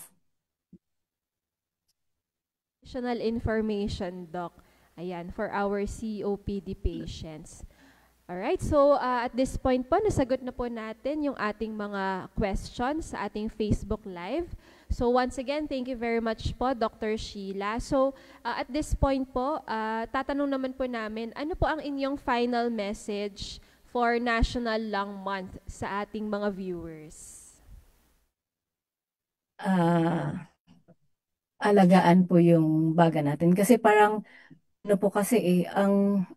Additional information, Doc. Ayan, for our COPD patients. Alright, so at this point po, nasagot na po natin yung ating mga questions sa ating Facebook Live. So once again, thank you very much po, Dr. Sheila. So at this point po, tatanong naman po namin, ano po ang inyong final message for National Lung Month sa ating mga viewers? Alagaan po yung baga natin. Kasi parang, ano po kasi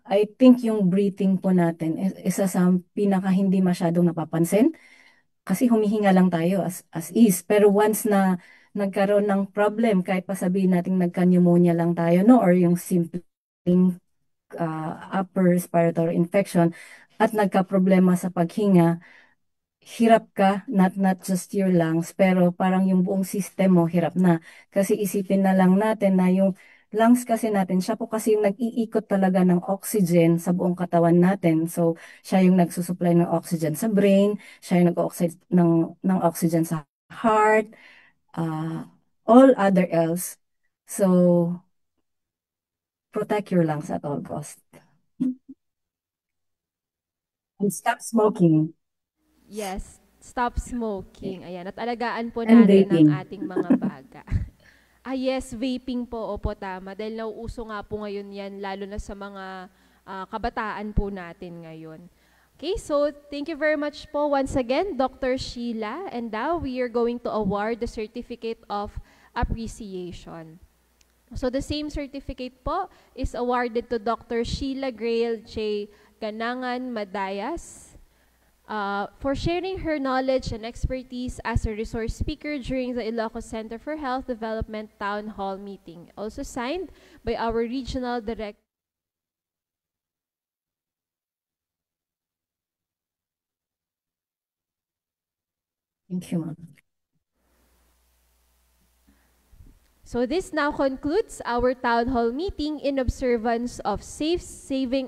I think yung breathing po natin, isa sa pinaka hindi masyadong napapansin. Kasi humihinga lang tayo as is. Pero once na nagkaroon ng problem, kahit pa sabihin natin nagka-pneumonia lang tayo, no? Or yung simpleng upper respiratory infection, at nagka-problema sa paghinga, hirap ka, not just your lungs, pero parang yung buong system mo hirap na. Kasi isipin na lang natin na yung lungs kasi natin, siya po kasi yung nag-iikot talaga ng oxygen sa buong katawan natin. So, siya yung nagsusupply ng oxygen sa brain, siya yung nag-oxygen ng oxygen sa heart, all other else. So, protect your lungs at all costs. And stop smoking. Yes, stop smoking. Ayan, at alagaan po And natin vaping. ang ating mga baga. Yes, vaping po, opo, tama. Dahil nauuso nga po ngayon yan, lalo na sa mga kabataan po natin ngayon. Okay, so thank you very much po once again, Dr. Sheila. And now we are going to award the Certificate of Appreciation. So the same certificate po is awarded to Dr. Sheila Grail J. Ganangan Madayas, for sharing her knowledge and expertise as a resource speaker during the Ilocos Center for Health Development Town Hall meeting. Also signed by our Regional Director. Thank you, ma'am. So this now concludes our Town Hall meeting in observance of Sight Saving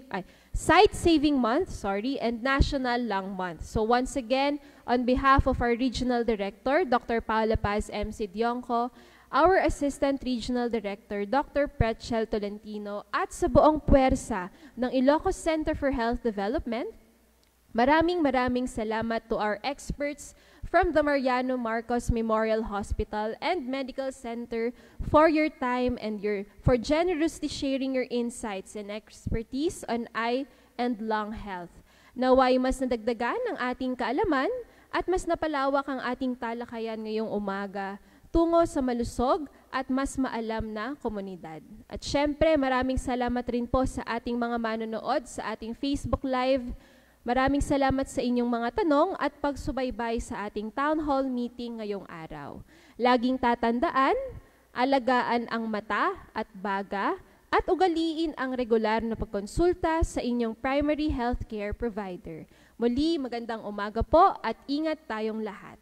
Month, and National Lung Month. So once again, on behalf of our Regional Director, Dr. Paula Paz MC Dionco, our Assistant Regional Director, Dr. Pretchel Tolentino, at sa buong puwersa ng Ilocos Center for Health Development, maraming salamat to our experts from the Mariano Marcos Memorial Hospital and Medical Center for your time and for generously sharing your insights and expertise on eye and lung health. Naway mas nadagdagan ang ating kaalaman at mas napalawak ang ating talakayan ngayong umaga tungo sa malusog at mas maalam na komunidad. At syempre, maraming salamat rin po sa ating mga manonood sa ating Facebook Live. Maraming salamat sa inyong mga tanong at pagsubaybay sa ating Town Hall meeting ngayong araw. Laging tatandaan, alagaan ang mata at baga at ugaliin ang regular na pagkonsulta sa inyong primary healthcare provider. Muli, magandang umaga po at ingat tayong lahat.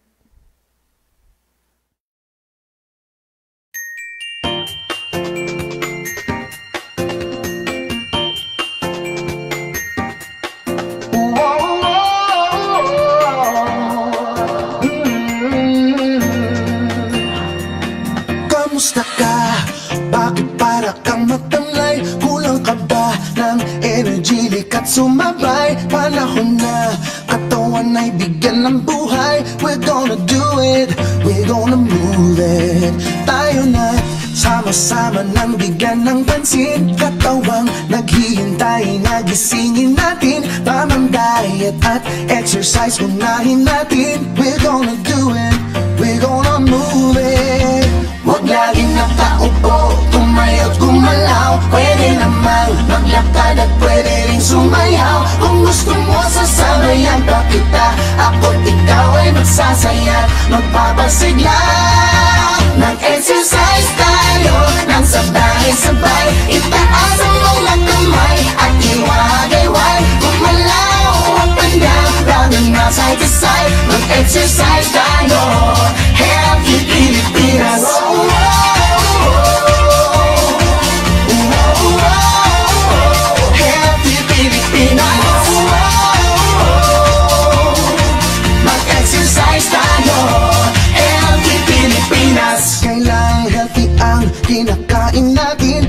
Kamusta ka? Bakit para kang matamlay? Kulang ka ba ng energy? Likat sumabay, panahon na katawan ay bigyan ng buhay. We're gonna do it, we're gonna move it. Tayo na sama-sama nang bigyan ng pansin. Katawang naghihintay, nagisingin natin. Tamang diet at exercise, unahin natin. We're gonna do it, we're gonna move it. Huwag laging nakaupo, tumayo't gumalaw. Pwede namang maglakad at pwede rin sumayaw. Kung gusto mo sasabayan pa kita, ako't ikaw ay magsasaya, magpapasigla. Mag-exercise tayo nang sabay-sabay. Itaas ang mga kamay at iwagayway. Gumalaw up and down, round and round, side to side. Mag-exercise tayo, Healthy Pilipinas. Healthy Pilipinas. Mag-exercise tayo, Healthy Pilipinas. Kailangang healthy ang kinakain natin.